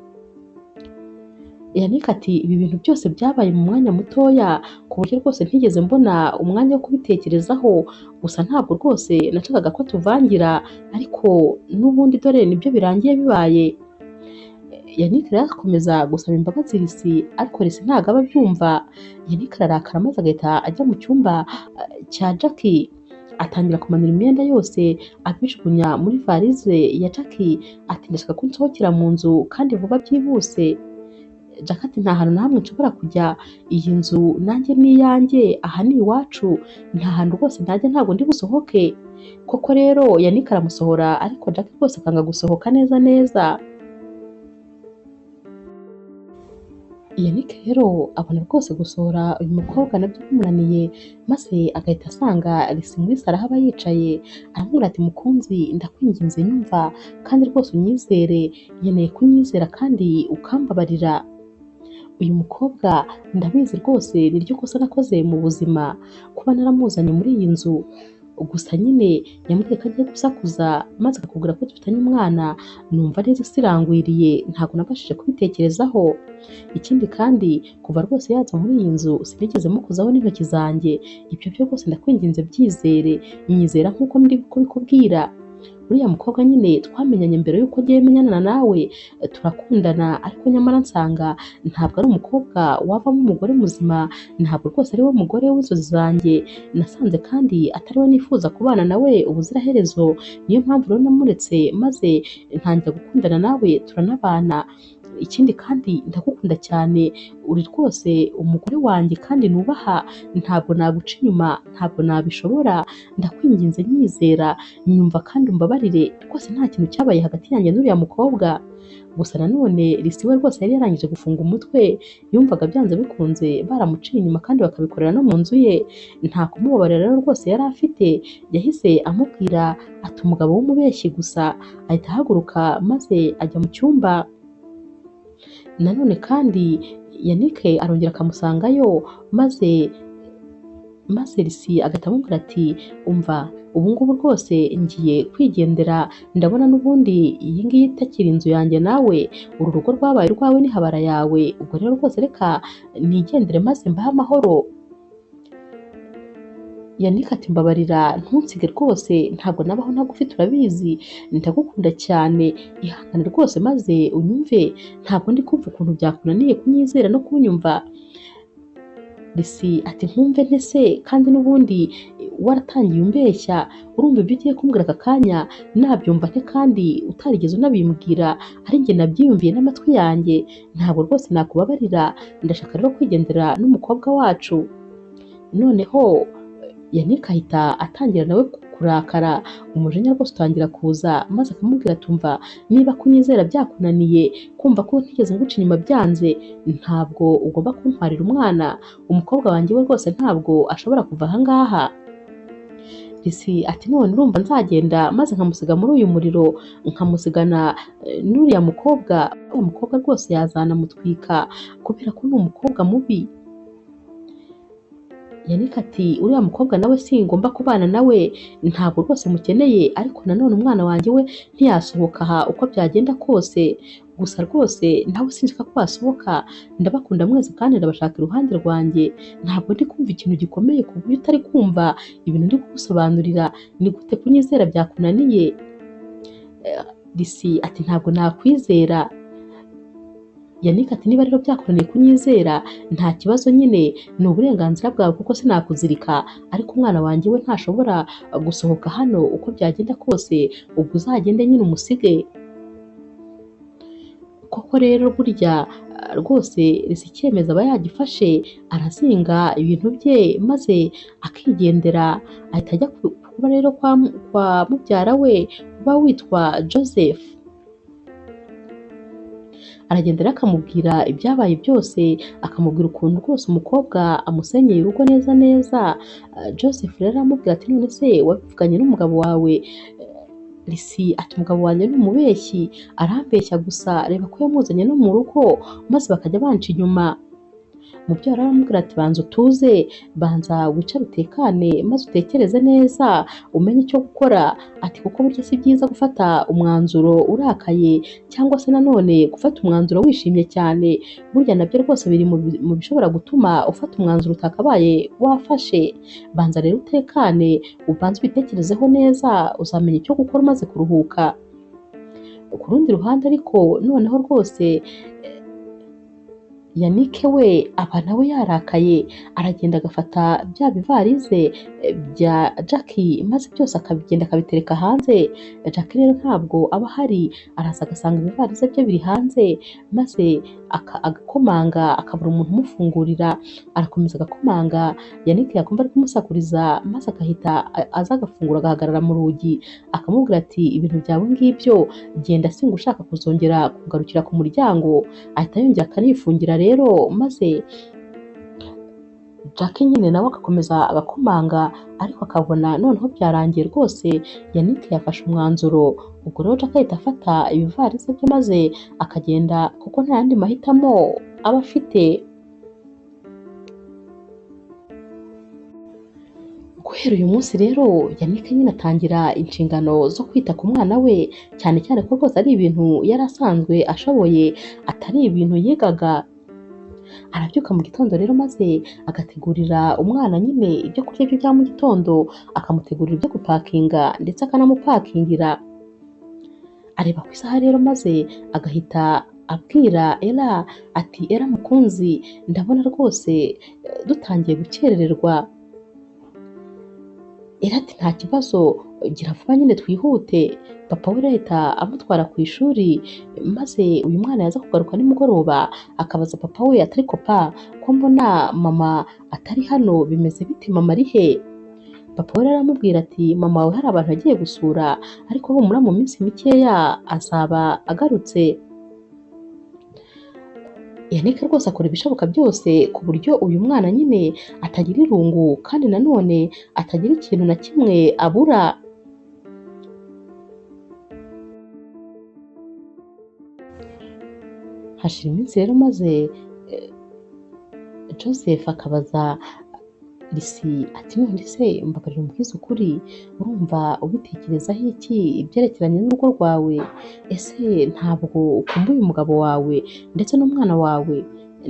Yannick ati ibi bintu byose byabaye mu mwanya mutoya, ku buryo rwose ntigeze mbona umwanya wo kubitekerezaho, gusa ntabwo rwose nashakaga ko tuvangira, ariko n'ubundi dore nibyo birangiye bibaye. Yannick rero akomeza gusaba imbabazi Risi, ariko Risi ntabwo aba abyumva. Yannick ararakara maze agahita ajya mu cyumba cya Jackie, atangira kumanura imyenda yose abijugunya muri varize ya Jackie, ati ndashaka ko nsohokera mu nzu kandi vuba byihuse. Jack ati nta hantu na hamwe nshobora kujya, iyi nzu nanjye ni iyanjye, aha ni iwacu, nta hantu rwose ntajya, ntabwo ndi busohoke. Koko rero Yannick aramusohora, ariko Jack rwose akanga gusohoka neza neza. Yannick rero abona rwose gusohora uyu mukobwa nabyo bimunaniye, maze agahita asanga Lucy muri salo aho aba yicaye, aramubwira ati mukunzi ndakwinginze nyumva kandi rwose unyizere, nkeneye kunyizera kandi ukambabarira. Uyu mukobwa ndabizi rwose niryo kosa nakoze mu buzima kuba naramuzanye muri iyi nzu, gusa nyine yambwiye ko agiye gusakuza maze akakubwira ko dufitanye umwana, numva neza isi irangwiriye ntabwo nabashije kubitekerezaho. Ikindi kandi kuva rwose yaza muri iyi nzu sinigeze mukozaho n'intoki zanjye, ibyo byo rwose ndakwinginze byizere, nyizera nk'uko ndi kubikubwira. Uriya mukobwa nyine twamenyanye mbere y'uko ngiye menyana nawe, turakundana ariko nyamara nsanga ntabwo ari umukobwa wavamo umugore muzima, ntabwo rwose ari we mugore w'inzozi zanjye, nasanze kandi atari we nifuza kubana nawe ubuziraherezo, niyo mpamvu rero namuretse maze ntangira gukundana nawe turanabana. Ikindi kandi ndagukunda cyane, uri rwose umugore wanjye kandi nubaha, ntabwo naguca inyuma, ntabwo nabishobora, ndakwinginze nyizera, nyumva kandi umbabarire, rwose nta kintu cyabaye hagati yanjye n'uriya mukobwa. Gusa nanone Lucy we rwose yari yarangije gufunga umutwe, yumvaga byanze bikunze baramuciye inyuma kandi bakabikorera no mu nzu ye, nta kumubabarira rero rwose yari afite, yahise amubwira ati umugabo w'umubeshyi gusa, ahita ahaguruka maze ajya mu cyumba. Nanone kandi Yannick arongera akamusangayo, maze Lucy agahita amubwira ati umva ubu ngubu rwose ngiye kwigendera, ndabona n'ubundi iyi ngiyi itakiri inzu yanjye nawe, uru rugo rwabaye urwawe n'ihabara yawe, ubwo rero rwose reka nigendere maze mbahe amahoro. Yannick ati mbabarira ntunsige rwose, ntabwo nabaho ntagufite urabizi, ndagukunda cyane, ihangane rwose maze unyumve, ntabwo ndi kumva ukuntu byakunaniye kunyizera no kunyumva. Lucy ati nkumve nte se kandi n'ubundi waratangiye umbeshya, urumva ibyo ugiye kumbwira aka kanya nabyumva nte kandi utarigeze unabimbwira, ari njye nabyiyumviye n'amatwi yanjye, ntabwo rwose nakubabarira, ndashaka rero kwigendera n'umukobwa wacu. Noneho Yannick ahita atangira nawe kurakara, umujinya rwose utangira kuza, maze akamubwira atumva niba kunyizera byakunaniye, kumva ko ntigeze nguca inyuma byanze, ntabwo ugomba kuntwarira umwana, umukobwa wanjye we rwose ntabwo ashobora kuva aha ngaha. Lucy ati none urumva nzagenda maze nkamusiga muri uyu muriro, nkamusigana n'uriya mukobwa, uriya mukobwa rwose yazanamutwika kubera ko ni umukobwa mubi. Yannick ati uriya mukobwa nawe singomba kubana nawe, ntabwo rwose mukeneye, ariko nanone umwana wanjye we ntiyasohoka aha uko byagenda kose, gusa rwose nawe sinshaka ko wasohoka, ndabakunda mwese kandi ndabashaka iruhande rwanjye, ntabwo ndi kumva ikintu gikomeye ku buryo utari kumva ibintu ndi kugusobanurira, ni gute kunyizera byakunaniye. Lucy ati ntabwo nakwizera. Yannick ati niba rero byakunaniye kunyizera nta kibazo nyine, ni uburenganzira bwawe kuko sinakuzirika, ariko umwana wanjye we ntashobora gusohoka hano uko byagenda kose, ubwo uzagende nyine umusige. Koko rero burya rwose Lucy icyemezo aba yagifashe, arazinga ibintu bye maze akigendera, ahita ajya kuba rero kwa mubyara we uba witwa Joseph. Aragenda rero akamubwira ibyabaye byose, akamubwira ukuntu rwose umukobwa amusenyeye urugo neza neza. Joseph rero aramubwira ati none se wabivuganye n'umugabo wawe? Lucy ati umugabo wanjye ni umubeshyi, arambeshya gusa, reba ko yamuzanye no mu rugo maze bakajya banca inyuma. Mubyara aramubwira ati banza utuze, banza wicare utekane maze utekereze neza umenye icyo gukora, ati kuko burya si byiza gufata umwanzuro urakaye cyangwa se nanone gufata umwanzuro wishimye cyane, burya nabyo rwose biri mu bishobora gutuma ufata umwanzuro utakabaye wafashe. Banza rero utekane, ubanze ubitekerezeho neza, uzamenya icyo gukora umaze kuruhuka. Ku rundi ruhande ariko noneho rwose Yannick we aba nawe yarakaye, aragenda agafata bya bivarize bya Jackie maze byose akabigenda akabitereka hanze. Jackie rero ntabwo aba ahari, araza agasanga ibivarize bye biri hanze, maze agakomanga akabura umuntu umufungurira, arakomeza agakomanga, Yannick yakumva ari kumusakuriza maze agahita aza agafungura agahagarara mu rugi, akamubwira ati ibintu byawe ngibyo genda, singa ushaka kuzongera kugarukira ku muryango, ahita yongera akanifungira rero maze Jack nyine nawe agakomeza agakomanga ariko akabona noneho byarangiye rwose. Yannick yafashe umwanzuro, ubwo rero Jack ahita afata ibivarisi bye maze akagenda kuko nta yandi mahitamo aba afite. Guhera uyu munsi rero Yannick nyine atangira inshingano zo kwita ku mwana we, cyane cyane ko rwose ari ibintu yari asanzwe ashoboye atari ibintu yigaga. Arabyuka mu gitondo rero maze agategurira umwana nyine ibyo kurya bye bya mu gitondo, akamutegurira ibyo gupakinga ndetse akanamupakingira. Areba ku isaha rero maze agahita abwira Ella ati Ella mukunzi, ndabona rwose dutangiye gukerererwa. Ella ati nta kibazo, gira vuba nyine twihute. Papa we ahita amutwara ku ishuri maze uyu mwana yaza kugaruka nimugoroba akabaza papa we ati ariko pa, ko mbona mama atari hano, bimeze bite, mama ari he? Papa we aramubwira ati mama wawe hari abantu agiye gusura ariko humura mu minsi mikeya azaba agarutse. Yannick rwose akora ibishoboka byose ku buryo uyu mwana nyine atagira irungu kandi nanone atagira ikintu na kimwe abura. Hashira iminsi rero maze Joseph akabaza Lisi ati none se mbabarira umbwize ukuri, urumva ubitekerezaho iki ibyerekeranye n'urugo rwawe? Ese ntabwo ukumbuye umugabo wawe ndetse n'umwana wawe?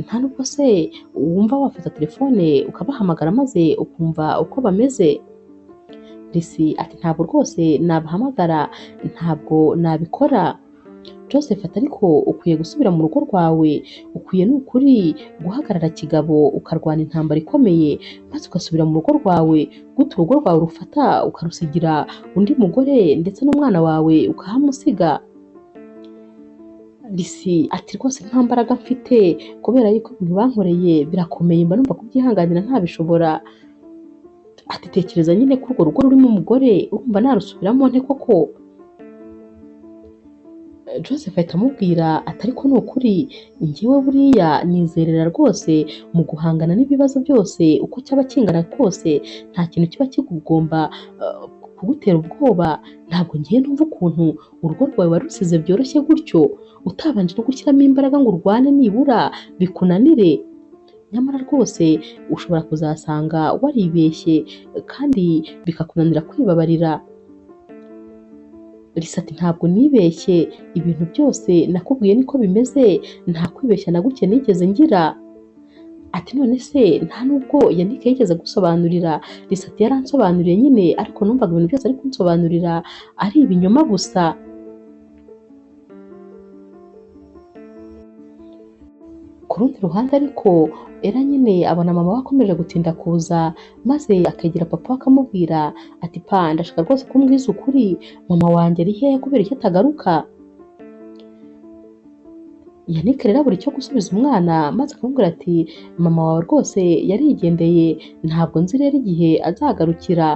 Nta nubwo se wumva wafata telefone ukabahamagara maze ukumva uko bameze? Lisi ati ntabwo rwose nabahamagara, ntabwo nabikora. Joseph ati ariko ukwiye gusubira mu rugo rwawe, ukwiye ni ukuri guhagarara kigabo ukarwana intambara ikomeye maze ugasubira mu rugo rwawe, gute urugo rwawe rufata ukarusigira undi mugore ndetse n'umwana wawe ukahamusiga? Lisi ati rwose nta mbaraga mfite kubera yuko ibintu bankoreye birakomeye, mba numva kubyihanganira ntabishobora. Ati tekereza nyine ko urwo rugo rurimo umugore, urumva narusubiramo nte koko? Joseph ahita amubwira ati ariko ni ukuri njyewe buriya nizerera rwose mu guhangana n'ibibazo byose uko cyaba kingana kose, nta kintu kiba kigomba kugutera ubwoba. Ntabwo ngiye numva ukuntu urugo rwawe warusize byoroshye gutyo utabanje no gushyiramo imbaraga ngo urwane nibura bikunanire. Nyamara rwose ushobora kuzasanga waribeshye kandi bikakunanira kwibabarira. Lisa ati ntabwo nibeshye, ibintu byose nakubwiye niko bimeze, nta kwibeshya na guke nigeze ngira. Ati none se nta nubwo Yannick yigeze gusobanurira? Lisa ati yaransobanuriye nyine ariko numvaga ibintu byose ari kunsobanurira ari ibinyoma gusa. Ku rundi ruhande ariko Ella nyine abona mama we akomeje gutinda kuza maze akegera papa we akamubwira ati pa, ndashaka rwose ko umbwiza ukuri, mama wanjye ari hehe kubera icyo atagaruka? Yannick rero abura icyo gusubiza umwana maze akamubwira ati mama wawe rwose yarigendeye, ntabwo nzi rero igihe azagarukira.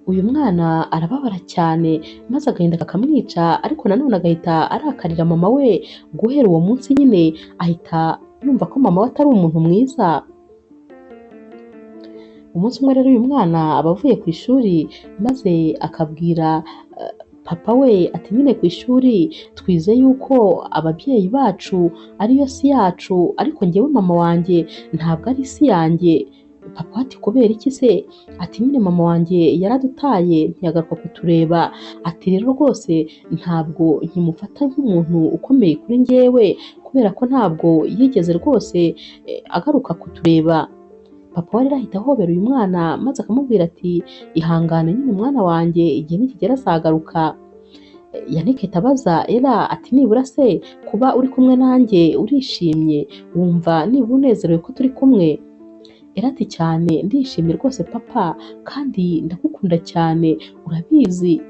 Uyu mwana arababara cyane maze agahinda kakamwica ariko nanone agahita arakarira mama we. Guhera uwo munsi nyine ahita yumva ko mama we atari umuntu mwiza. Umunsi umwe rero uyu mwana aba avuye ku ishuri maze akabwira papa we ati nyine ku ishuri twize yuko ababyeyi bacu ariyo si yacu, ariko njyewe mama wanjye ntabwo ari isi yanjye. Papa ati kubera iki se? Ati nyine mama wanjye yaradutaye ntiyagaruka kutureba. Ati rero rwose ntabwo nkimufata nk'umuntu ukomeye kuri njyewe kubera ko ntabwo yigeze rwose agaruka kutureba. Papa we rero ahita ahobera uyu mwana maze akamubwira ati ihangane nyine mwana wanjye, igihe nikigera azagaruka. Yannick ahita abaza Ella ati nibura se kuba uri kumwe nanjye urishimye, wumva nibura unezerewe ko turi kumwe? Ella ati cyane ndishimye rwose papa kandi ndagukunda cyane urabizi.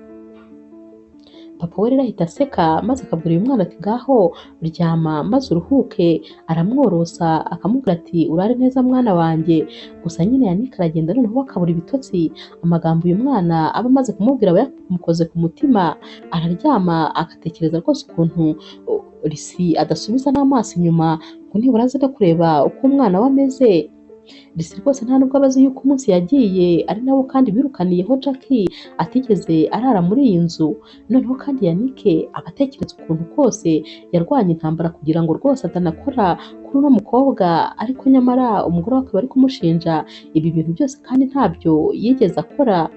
Papa we rero ahita aseka maze akabwira uyu mwana ati ngaho ryama maze uruhuke, aramworosa akamubwira ati urare neza mwana wanjye. Gusa nyine Yannick aragenda noneho akabura ibitotsi, amagambo uyu mwana aba amaze kumubwira aba yamukoze ku mutima, araryama agatekereza rwose ukuntu Risi adasubiza n'amaso inyuma ngo nibura aze no kureba uko umwana we ameze. Risi rwose nta nubwo aba azi yuko umunsi yagiye ari nabo kandi birukaniyeho Jackie atigeze arara muri iyi nzu. Noneho kandi Yannick aba atekereza ukuntu kose yarwanye intambara kugira ngo rwose atanakora kuri uno mukobwa, ariko nyamara umugore we akaba ari kumushinja ibi bintu byose kandi ntabyo yigeze akora.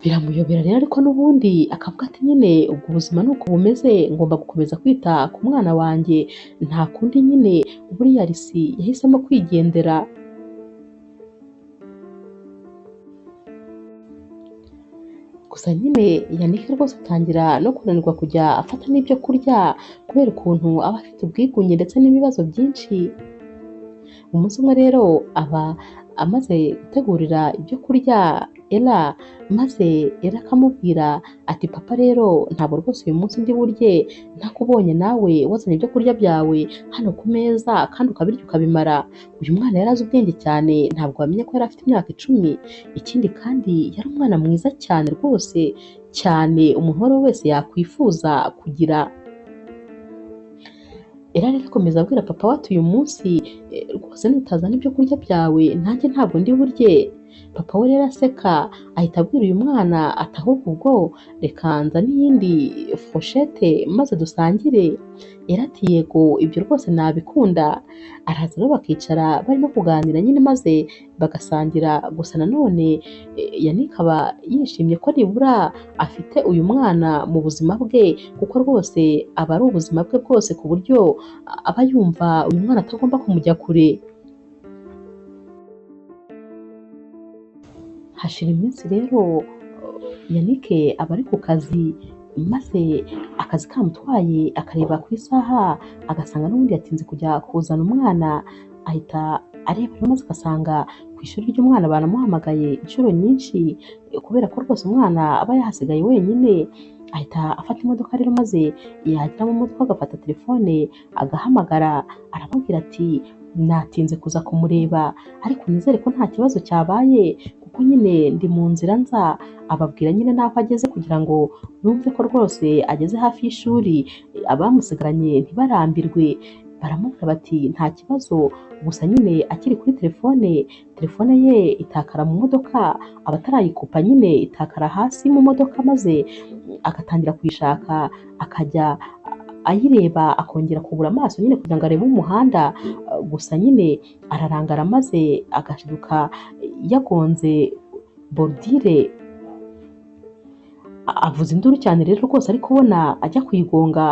Biramuyobera rero ariko n'ubundi akavuga ati nyine ubwo ubuzima ni uko bumeze, ngomba gukomeza kwita ku mwana wanjye, nta kundi nyine. Buriya Risi yahisemo kwigendera. Gusa nyine Yannick rwose atangira no kunanirwa kujya afata n'ibyo kurya kubera ukuntu aba afite ubwigunge ndetse n'ibibazo byinshi. Umunsi umwe rero aba amaze gutegurira ibyo kurya Ella, maze Ella akamubwira ati papa rero ntabwo rwose uyu munsi ndi burye ntakubonye nawe wazanye ibyo kurya byawe hano ku meza kandi ukabirya ukabimara. Uyu mwana yari azi ubwenge cyane, ntabwo wamenye ko yari afite imyaka 10. Ikindi kandi yari umwana mwiza cyane rwose cyane, umuntu uwo ari we wese yakwifuza kugira. Ella rero akomeza abwira papa we ati uyu munsi rwose nutazana ibyo kurya byawe nanjye ntabwo ndi burye. Papa we rero aseka ahita abwira uyu mwana ati ahubwo ubwo reka nzane iyindi foshete maze dusangire. Ella ati yego ibyo rwose nabikunda. Araza rero bakicara barimo kuganira nyine maze bagasangira. Gusa nanone Yannick aba yishimye ko nibura afite uyu mwana mu buzima bwe, kuko rwose aba ari ubuzima bwe bwose ku buryo aba yumva uyu mwana atagomba kumujya kure. Hashira iminsi rero Yannick aba ari ku kazi, maze akazi kamutwaye akareba ku isaha agasanga n'ubundi yatinze kujya kuzana umwana. Ahita areba rero maze agasanga ku ishuri ry'umwana banamuhamagaye inshuro nyinshi kubera ko rwose umwana aba yahasigaye wenyine. Ahita afata imodoka rero maze yagera mu modoka agafata telefone agahamagara, aramubwira ati natinze kuza kumureba ariko nizere ko nta kibazo cyabaye kuko nyine ndi mu nzira nza. Ababwira nyine n'aho ageze kugira ngo yumve ko rwose ageze hafi y'ishuri, abamusigaranye ntibarambirwe. Baramubwira bati nta kibazo, gusa nyine akiri kuri telefone ye itakara mu modoka, abatarayikupa nyine itakara hasi mu modoka, maze agatangira kuyishaka akajya ayireba akongera kubura amaso nyine kugira ngo arebe umuhanda. Gusa nyine ararangara maze agashiduka yagonze borudire, avuza induru cyane rero rwose ari kubona ajya kuyigonga,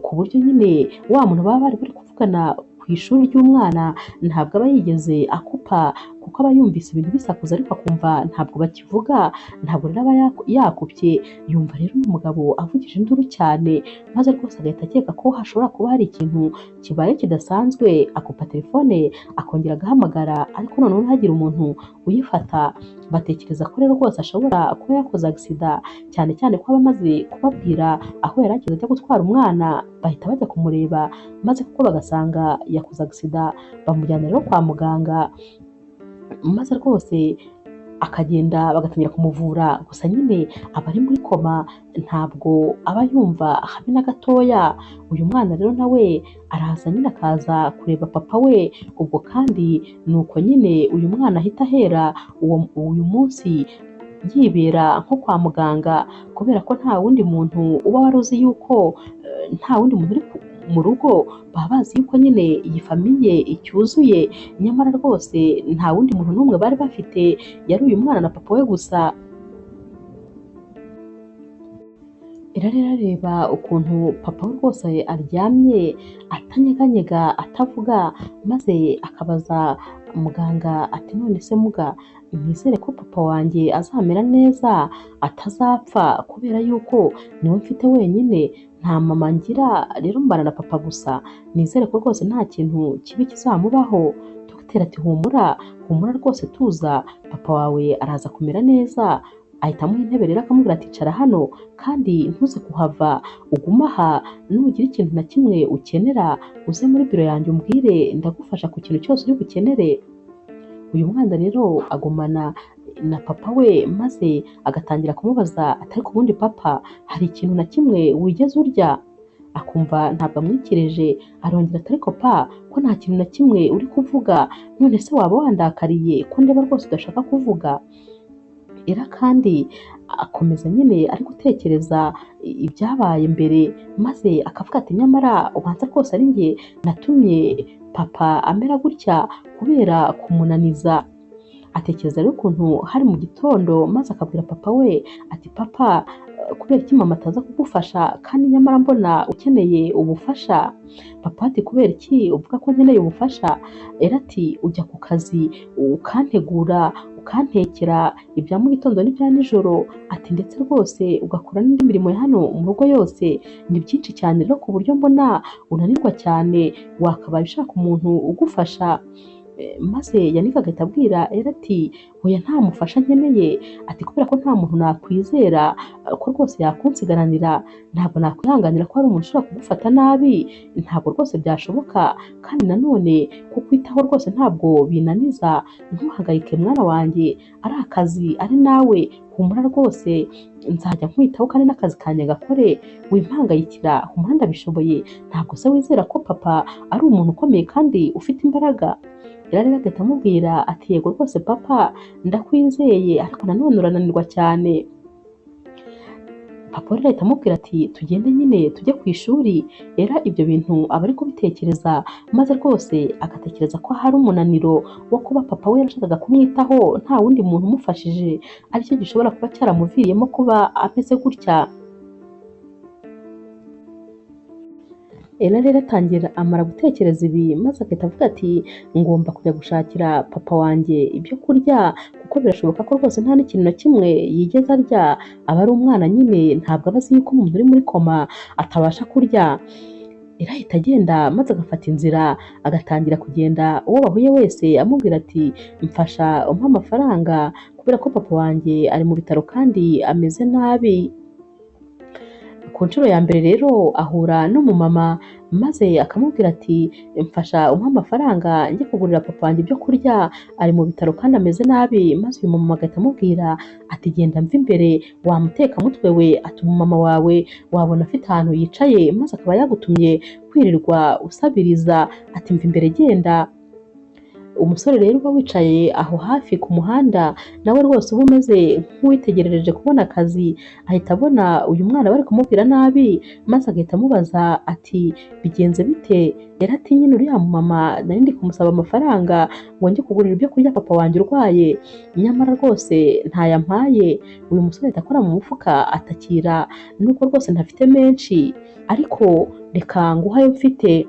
ku buryo nyine wa muntu baba bari kuvugana ku ishuri ry'umwana ntabwo aba yigeze akupa kuko aba yumvise ibintu bisakuza ariko akumva ntabwo bakivuga, ntabwo rero aba yakupye. Yumva rero uyu mugabo avugije induru cyane maze rwose agahita akeka ko hashobora kuba hari ikintu kibaye kidasanzwe, akupa telefone akongera agahamagara ariko noneho ntihagire umuntu uyifata. Batekereza ko rero rwose ashobora kuba yakoze agisida, cyane cyane ko aba amaze kubabwira aho yari ageze ajya gutwara umwana. Bahita bajya kumureba maze kuko bagasanga yakoze agisida, bamujyana rero kwa muganga maze rwose akagenda bagatangira kumuvura. Gusa nyine aba ari muri koma, ntabwo aba yumva habe na gatoya. Uyu mwana rero nawe araza nyine akaza kureba papa we, ubwo kandi nuko nyine uyu mwana ahita ahera uyu munsi yibera nko kwa muganga, kubera ko nta wundi muntu uba wari uzi yuko nta wundi muntu uri mu rugo, baba bazi yuko nyine iyi famiye icyuzuye, nyamara rwose nta wundi muntu n'umwe bari bafite, yari uyu mwana na papa we gusa. Rero areba ukuntu papa we rwose aryamye atanyeganyega atavuga, maze akabaza muganga ati none se muga, nizere ko papa wanjye azamera neza atazapfa kubera yuko niwe mfite wenyine, nta mama ngira, rero mbana na papa gusa, nizere ko rwose nta kintu kibi kizamubaho. Dogiteri ati humura rwose tuza, papa wawe araza kumera neza. ahita amuha intebe rero akamubwira ati icara hano kandi ntuze kuhava, ugume aha, nugira ikintu na kimwe ukenera uze muri biro yanjye umbwire ndagufasha ku kintu cyose uri bukenere. Uyu mwana rero agumana na papa we maze agatangira kumubaza ati ariko ubundi papa hari ikintu na kimwe wigeze urya? Akumva ntabwo amwikirije, arongera ati ariko pa ko nta kintu na kimwe uri kuvuga, none se waba wandakariye ko ndeba rwose udashaka kuvuga? Era kandi akomeza nyine ari gutekereza ibyabaye mbere, maze akavuga ati nyamara ubanza rwose ari njye natumye papa amera gutya kubera kumunaniza. Atekereza rero ukuntu hari mu gitondo maze akabwira papa we ati papa kubera iki mama ataza kugufasha kandi nyamara mbona ukeneye ubufasha? Papa ati kubera iki uvuga ko nkeneye ubufasha? Era ati ujya ku kazi ukantegura ukantekera ibya mu gitondo n'ibya nijoro, ati ndetse rwose ugakora n'indi mirimo ya hano mu rugo yose, ni byinshi cyane rero ku buryo mbona unanirwa cyane, wakabaye ushaka umuntu ugufasha. Maze Yannick agahita abwira Ella ati oya nta mufasha nkeneye, ati kubera ko nta muntu nakwizera ko rwose yakunsigaranira, ntabwo nakwihanganira ko hari umuntu ushobora kugufata nabi, ntabwo rwose byashoboka, kandi nanone kukwitaho rwose ntabwo binaniza, ntuhangayike mwana wanjye, ari akazi ari nawe, humura rwose nzajya nkwitaho kandi n'akazi kanjye gakore, wimpangayikira, humura ndabishoboye. Ntabwo se wizera ko papa ari umuntu ukomeye kandi ufite imbaraga? Rero agahita amubwira ati yego rwose papa ndakwizeye, ariko nanone urananirwa cyane. Papa rero ahita amubwira ati tugende nyine tujye ku ishuri. Era ibyo bintu aba ari kubitekereza, maze rwose agatekereza ko hari umunaniro wo kuba papa we yarashakaga kumwitaho nta wundi muntu umufashije, aricyo gishobora kuba cyaramuviriyemo kuba ameze gutya. Ella rero amara gutekereza ibi, maze agahita avuga ati ngomba kujya gushakira papa wanjye ibyo kurya, kuko birashoboka ko rwose nta n'ikintu na kimwe yigeze arya, aba ari umwana nyine ntabwo aba azi yuko umuntu uri muri koma atabasha kurya. Ella ahita agenda maze agafata inzira agatangira kugenda uwo bahuye wese amubwira ati mfasha umpe amafaranga kubera ko papa wanjye ari mu bitaro kandi ameze nabi. Ku nshuro ya mbere rero ahura n'umumama maze akamubwira ati mfasha umpe amafaranga njye kugurira papa wanjye ibyo kurya, ari mu bitaro kandi ameze nabi. Maze uyu mumama agahita amubwira ati genda mva imbere wa mutekamutwe we, ati umumama wawe wabona afite ahantu yicaye maze akaba yagutumye kwirirwa usabiriza, ati mva imbere genda. Umusore rero uba wicaye aho hafi ku muhanda nawe rwose uba umeze nk'uwitegerereje kubona akazi, ahita abona uyu mwana bari kumubwira nabi, maze agahita amubaza ati bigenze bite? Yari ati nyine uriya mumama nari ndi kumusaba amafaranga ngo njye kugurira ibyo kurya papa wanjye urwaye, nyamara rwose ntayampaye. Uyu musore ahita akora mu mufuka atakira nubwo rwose ntafite menshi, ariko reka nguhe ayo mfite.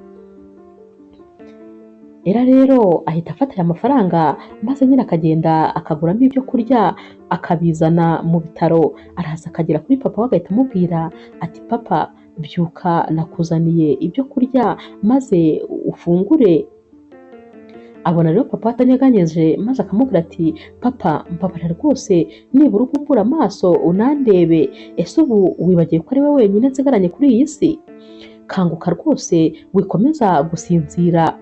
Era rero ahita afata aya mafaranga maze nyine akagenda akaguramo ibyo kurya akabizana mu bitaro, araza akagera kuri papa we agahita amubwira ati papa byuka nakuzaniye ibyo kurya maze ufungure. Abona rero papa atanyeganyeje maze akamubwira ati papa mbabarira rwose nibura ubumbura amaso unandebe, ese ubu wibagiye ko ari we wenyine nsigaranye kuri iyi si? Kanguka rwose wikomeza gusinzira.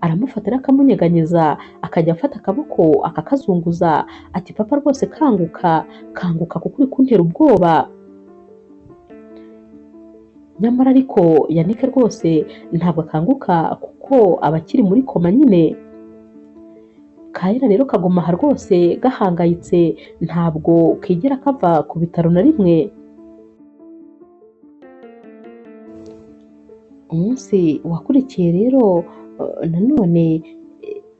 Aramufata akamunyeganyeza akajya afata akaboko akakazunguza ati papa rwose kanguka kanguka kuko uri kuntera ubwoba. Nyamara ariko Yannick rwose ntabwo akanguka kuko aba akiri muri koma nyine. Kaera rero kaguma aha rwose gahangayitse, ntabwo kigera kava ku bitaro na rimwe. Umunsi wakurikiye rero nanone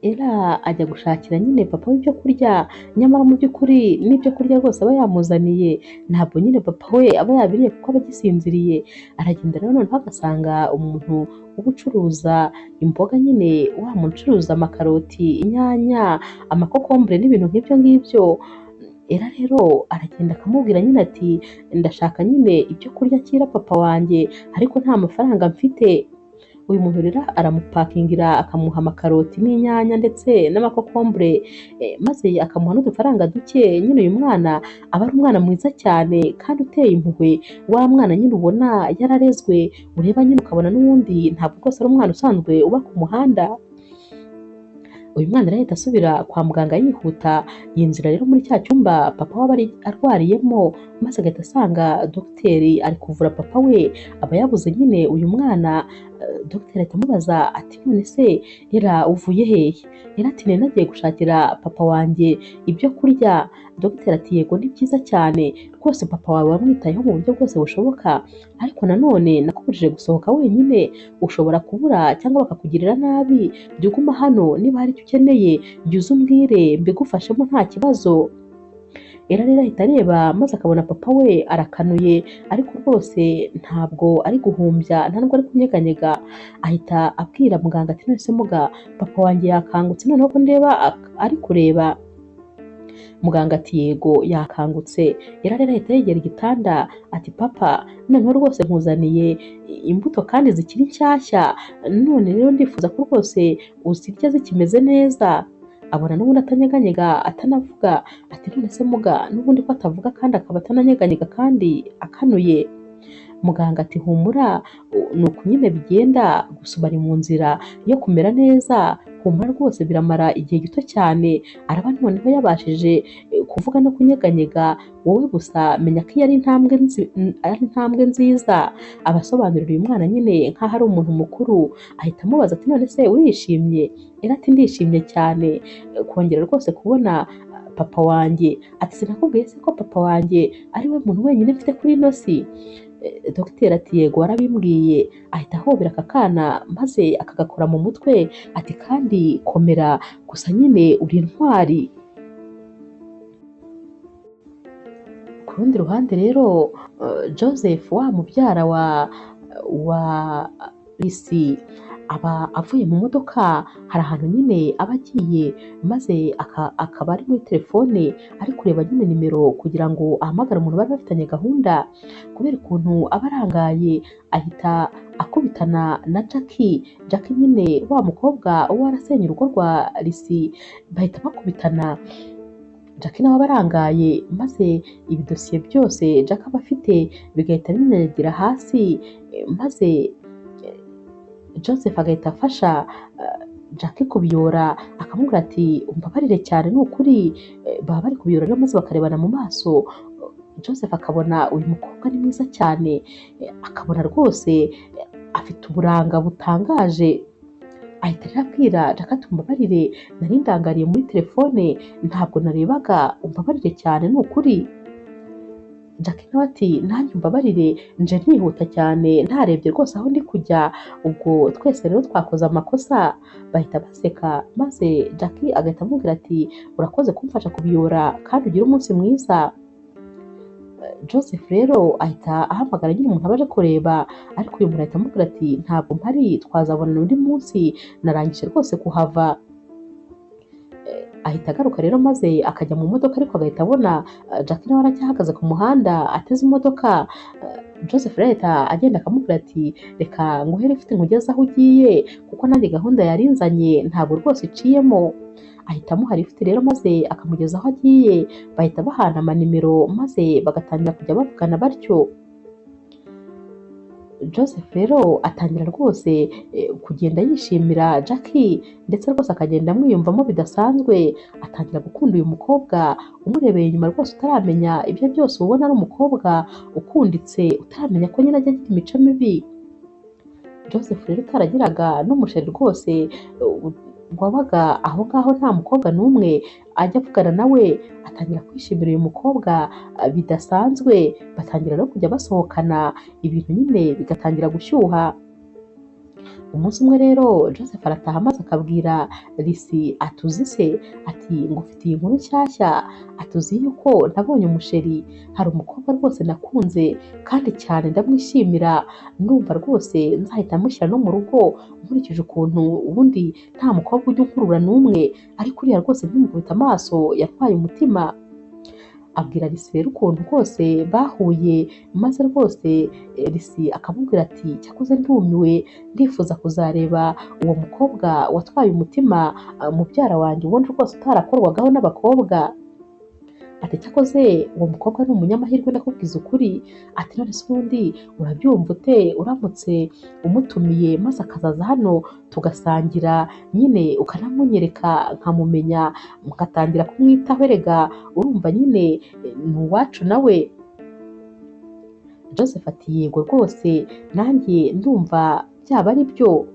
Ella ajya gushakira nyine papa w'ibyo kurya, nyamara mu by'ukuri n'ibyo kurya rwose aba yamuzaniye ntabwo nyine papa we aba yabiriye kuko aba agisinziriye. Aragenda rero noneho agasanga umuntu uba ucuruza imboga nyine, wa muntu ucuruza amakaroti, inyanya, amakokombure n'ibintu nk'ibyo ngibyo. Ella rero aragenda akamubwira nyine ati ndashaka nyine ibyo kurya akira papa wanjye ariko nta mafaranga mfite. uyu muntu rero aramupakingira akamuha amakaroti n'inyanya ndetse n'amakokombure, maze akamuha n'udufaranga duke. Nyine uyu mwana aba ari umwana mwiza cyane kandi uteye impuhwe, wa mwana nyine ubona yararezwe, ureba nyine ukabona n'ubundi ntabwo rwose ari umwana usanzwe uba ku muhanda. Uyu mwana rero ahita asubira kwa muganga yihuta, yinjira rero muri cya cyumba papa we aba arwariyemo, maze agahita asanga dogiteri ari kuvura papa we, aba yabuze nyine uyu mwana. Dogiteri ahita amubaza ati none se era uvuye hehe? Era ati nari nagiye gushakira papa wanjye ibyo kurya. Dogiteri ati yego ni byiza cyane rwose, papa wawe wamwitayeho mu buryo bwose bushoboka, ariko nanone nakubujije gusohoka wenyine, ushobora kubura cyangwa bakakugirira nabi. Jya uguma hano, niba hari icyo ukeneye jya uza umbwire mbigufashemo nta kibazo. Era rero ahita areba maze akabona papa we arakanuye, ariko rwose ntabwo ari guhumbya, nta nubwo ari kunyeganyega. Ahita abwira muganga ati none se muga, papa wanjye yakangutse noneho ko ndeba ari kureba? Muganga ati yego yakangutse. Era rero ahita yegera igitanda ati papa, noneho rwose nkuzaniye imbuto kandi zikiri nshyashya, none rero ndifuza ko rwose uzirya zikimeze neza. Abona n'ubundi atanyeganyega atanavuga, ati none se muga, n'ubundi ko atavuga kandi akaba atananyeganyega kandi akanuye? Muganga ati humura, ni uku nyine bigenda, gusa bari mu nzira yo kumera neza, humura rwose biramara igihe gito cyane, araba noneho yabashije kuvuga no kunyeganyega. Wowe gusa menya ko iyo ari intambwe nziza. Abasobanurira uyu mwana nyine nk'aho ari umuntu mukuru, ahita amubaza ati none se urishimye? Era ati ndishimye cyane kongera rwose kubona papa wanjye. Ati sinakubwiye se ko papa wanjye ari we muntu wenyine mfite kuri ino si? Dogiteri ati yego warabimbwiye. Ahita ahobera aka kana maze akagakora mu mutwe, ati kandi komera, gusa nyine uri intwari. Ku rundi ruhande rero Joseph wa mubyara wa Lisi aba avuye mu modoka, hari ahantu nyine aba agiye, maze akaba ari muri telefone ari kureba nyine nimero kugira ngo ahamagare umuntu bari bafitanye gahunda. Kubera ukuntu aba arangaye, ahita akubitana na Jackie nyine wa mukobwa uba warasenye urugo rwa Lisi, bahita bakubitana. Jackie nawe aba arangaye, maze ibidosiye byose Jackie aba afite bigahita binyanyagira hasi, maze Joseph agahita afasha Jackie kubiyora, akamubwira ati umbabarire cyane, ni ukuri. Baba bari kubiyora rero maze bakarebana mu maso. Joseph akabona uyu mukobwa ni mwiza cyane, akabona rwose afite uburanga butangaje. Ahita rero abwira Jackie ati umbabarire, nari ndangariye muri telefone ntabwo narebaga, umbabarire cyane ni ukuri. Jackie nawe ati nanjye umbabarire, nje nihuta cyane ntarebye rwose aho ndi kujya, ubwo twese rero twakoze amakosa. Bahita baseka, maze Jackie agahita amubwira ati urakoze kumfasha kubiyora kandi ugire umunsi mwiza. Joseph rero ahita ahamagara nyine umuntu abaje kureba, ariko uyu muntu ahita amubwira ati ntabwo mpari, twazabonana undi munsi, narangije rwose kuhava. Ahita agaruka rero maze akajya mu modoka, ariko agahita abona Jackie nawe aracyahagaze ku muhanda ateze imodoka. Joseph rero ahita agenda akamubwira ati reka nguhere ufite nkugeze aho ugiye, kuko nanjye gahunda yarinzanye ntabwo rwose iciyemo. Ahita amuha lift rero maze akamugeza aho agiye, bahita bahana amanimero maze bagatangira kujya bavugana batyo. Joseph rero atangira rwose kugenda yishimira Jackie, ndetse rwose akagenda amwiyumvamo bidasanzwe. Atangira gukunda uyu mukobwa, umurebeye inyuma rwose utaramenya ibyo byose ubona ari umukobwa ukunditse, utaramenya ko nyine ajya agira imico mibi. Joseph rero utaragiraga n'umusheri rwose, wabaga aho ngaho nta mukobwa n'umwe ajya avugana nawe, atangira kwishimira uyu mukobwa bidasanzwe. Batangira no kujya basohokana, ibintu nyine bigatangira gushyuha. Umunsi umwe rero Joseph arataha maze akabwira Lisi atuzi se, ati ngufitiye inkuru nshyashya, atuzi yuko nabonye umusheri, hari umukobwa rwose nakunze kandi cyane ndamwishimira, ndumva rwose nzahita mushyira no mu rugo, nkurikije ukuntu ubundi nta mukobwa ujya unkurura n'umwe, ariko uriya rwose nkimukubita amaso yatwaye umutima. abwira Lisi rero ukuntu rwose bahuye, maze rwose Lisi akamubwira ati cyakoze ndumiwe, ndifuza kuzareba uwo mukobwa watwaye umutima mubyara wanjye, ubundi rwose utarakorwagaho n'abakobwa. Ati cyakoze uwo mukobwa ni umunyamahirwe ndakubwiza ukuri. Ati none se ubundi urabyumva ute uramutse umutumiye maze akazaza hano tugasangira, nyine ukanamunyereka nkamumenya, mugatangira kumwitaho, erega urumva nyine ni uwacu nawe. Joseph ati yego rwose nanjye ndumva byaba ari byo.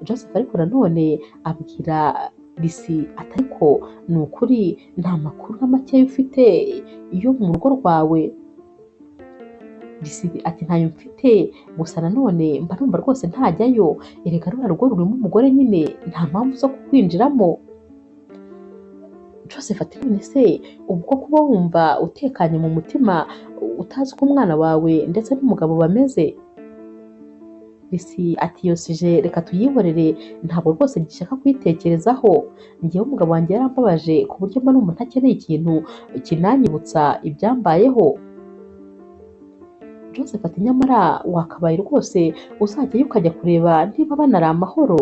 Joseph ariko nanone abwira Lisi ati ariko ni ukuri nta makuru na makeya ufite yo mu rugo rwawe? Lisi ati ntayo mfite, gusa nanone mba numva rwose ntajyayo, erega ruriya rugo rurimo umugore nyine, nta mpamvu zo kukwinjiramo. Joseph ati none se ubwo kuba wumva utekanye mu mutima utazi uko umwana wawe ndetse n'umugabo bameze? Lisi ati yosije reka tuyihorere, ntabwo rwose gishaka kuyitekerezaho. Njyewe umugabo wanjye yarambabaje ku buryo mba numva ntakeneye ikintu kinanyibutsa ibyambayeho. Joseph ati nyamara wakabaye rwose uzajyayo ukajya kureba niba banari amahoro.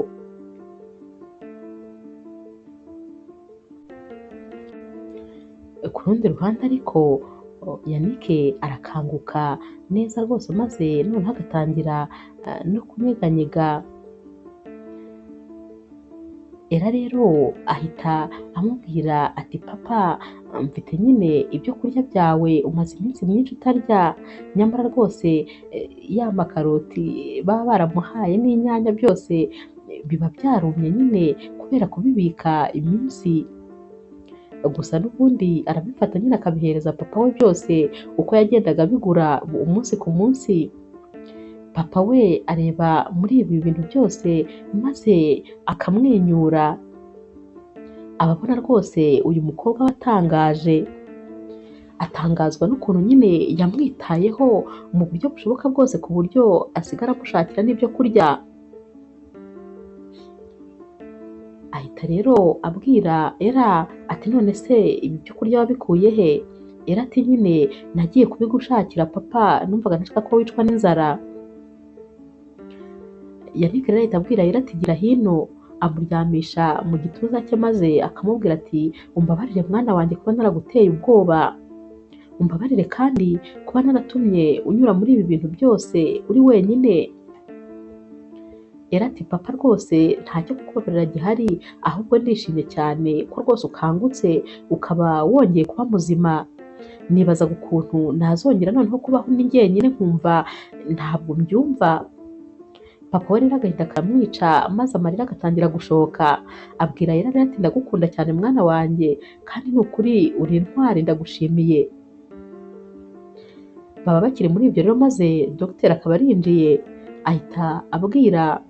Ku rundi ruhande ariko Yannick arakanguka neza rwose, maze noneho agatangira no kunyeganyega. Era rero ahita amubwira ati papa, mfite nyine ibyo kurya byawe umaze iminsi myinshi utarya, nyamara rwose ya makaroti baba baramuhaye n'inyanya byose biba byarumye nyine kubera kubibika iminsi. Gusa n'ubundi arabifata nyine akabihereza papa we byose uko yagendaga abigura umunsi ku munsi. Papa we areba muri ibi bintu byose maze akamwenyura. Ababona rwose uyu mukobwa watangaje, atangazwa n'ukuntu nyine yamwitayeho mu buryo bushoboka bwose, ku buryo asigara amushakira n'ibyo kurya. Ahita rero abwira Era ati none se ibi byo kurya wabikuye he? Era ati nyine nagiye kubigushakira papa, numvaga ntashaka ko wicwa n'inzara. Yannick rero ahita abwira Era ati gira hino, amuryamisha mu gituza cye maze akamubwira ati umbabarire mwana wanjye kuba naraguteye ubwoba, umbabarire kandi kuba naratumye unyura muri ibi bintu byose uri wenyine. Era ati papa rwose ntacyo kukubabarira gihari, ahubwo ndishimye cyane ko rwose ukangutse ukaba wongeye kuba muzima. Nibazaga ukuntu nazongera noneho kubaho ni jyenyine nkumva ntabwo mbyumva. Papa we rero agahita akamwica maze amarira agatangira gushoka. Abwira Era rero ati ndagukunda cyane mwana wanjye, kandi ni ukuri uri intwari, ndagushimiye. Baba bakiri muri ibyo rero, maze dogiteri akaba arinjiye, ahita abwira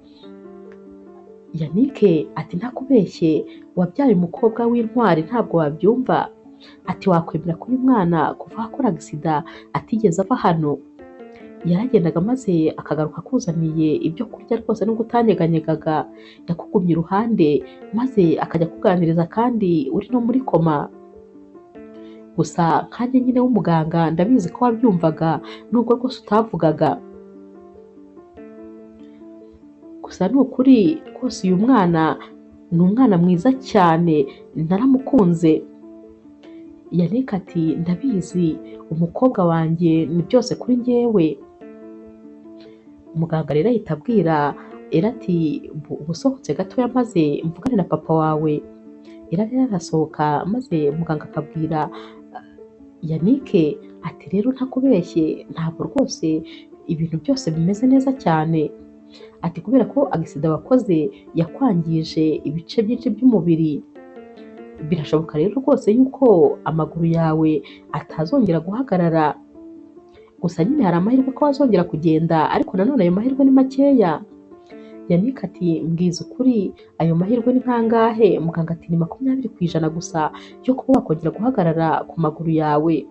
Yannick ati ntakubeshye wabyaye umukobwa w'intwari, ntabwo wabyumva. Ati wakwemera ko uyu mwana kuva akora agisida atigeze ava hano? Yaragendaga maze akagaruka akuzaniye ibyo kurya rwose, nubwo utanyeganyegaga yakugumye iruhande, maze akajya kuganiriza kandi uri no muri koma. Gusa nkanjye nyine w'umuganga ndabizi ko wabyumvaga nubwo rwose utavugaga. Gusa ni ukuri rwose uyu mwana ni umwana mwiza cyane, naramukunze. Yannick ati ndabizi umukobwa wanjye ni byose kuri njyewe. Umuganga rero ahita abwira Era ati ubusohotse gatoya maze mvugane na papa wawe. Era rero arasohoka maze muganga akabwira Yannick ati rero ntakubeshye ntabwo rwose ibintu byose bimeze neza cyane. Ati kubera ko agisida wakoze yakwangije ibice byinshi by'umubiri, birashoboka rero rwose yuko amaguru yawe atazongera guhagarara. Gusa nyine hari amahirwe ko wazongera kugenda, ariko nanone ayo mahirwe ni makeya. Yannick ati mbwiza ukuri ayo mahirwe ni nkangahe? Muganga ati ni 20% gusa yo kuba wakongera guhagarara ku maguru yawe.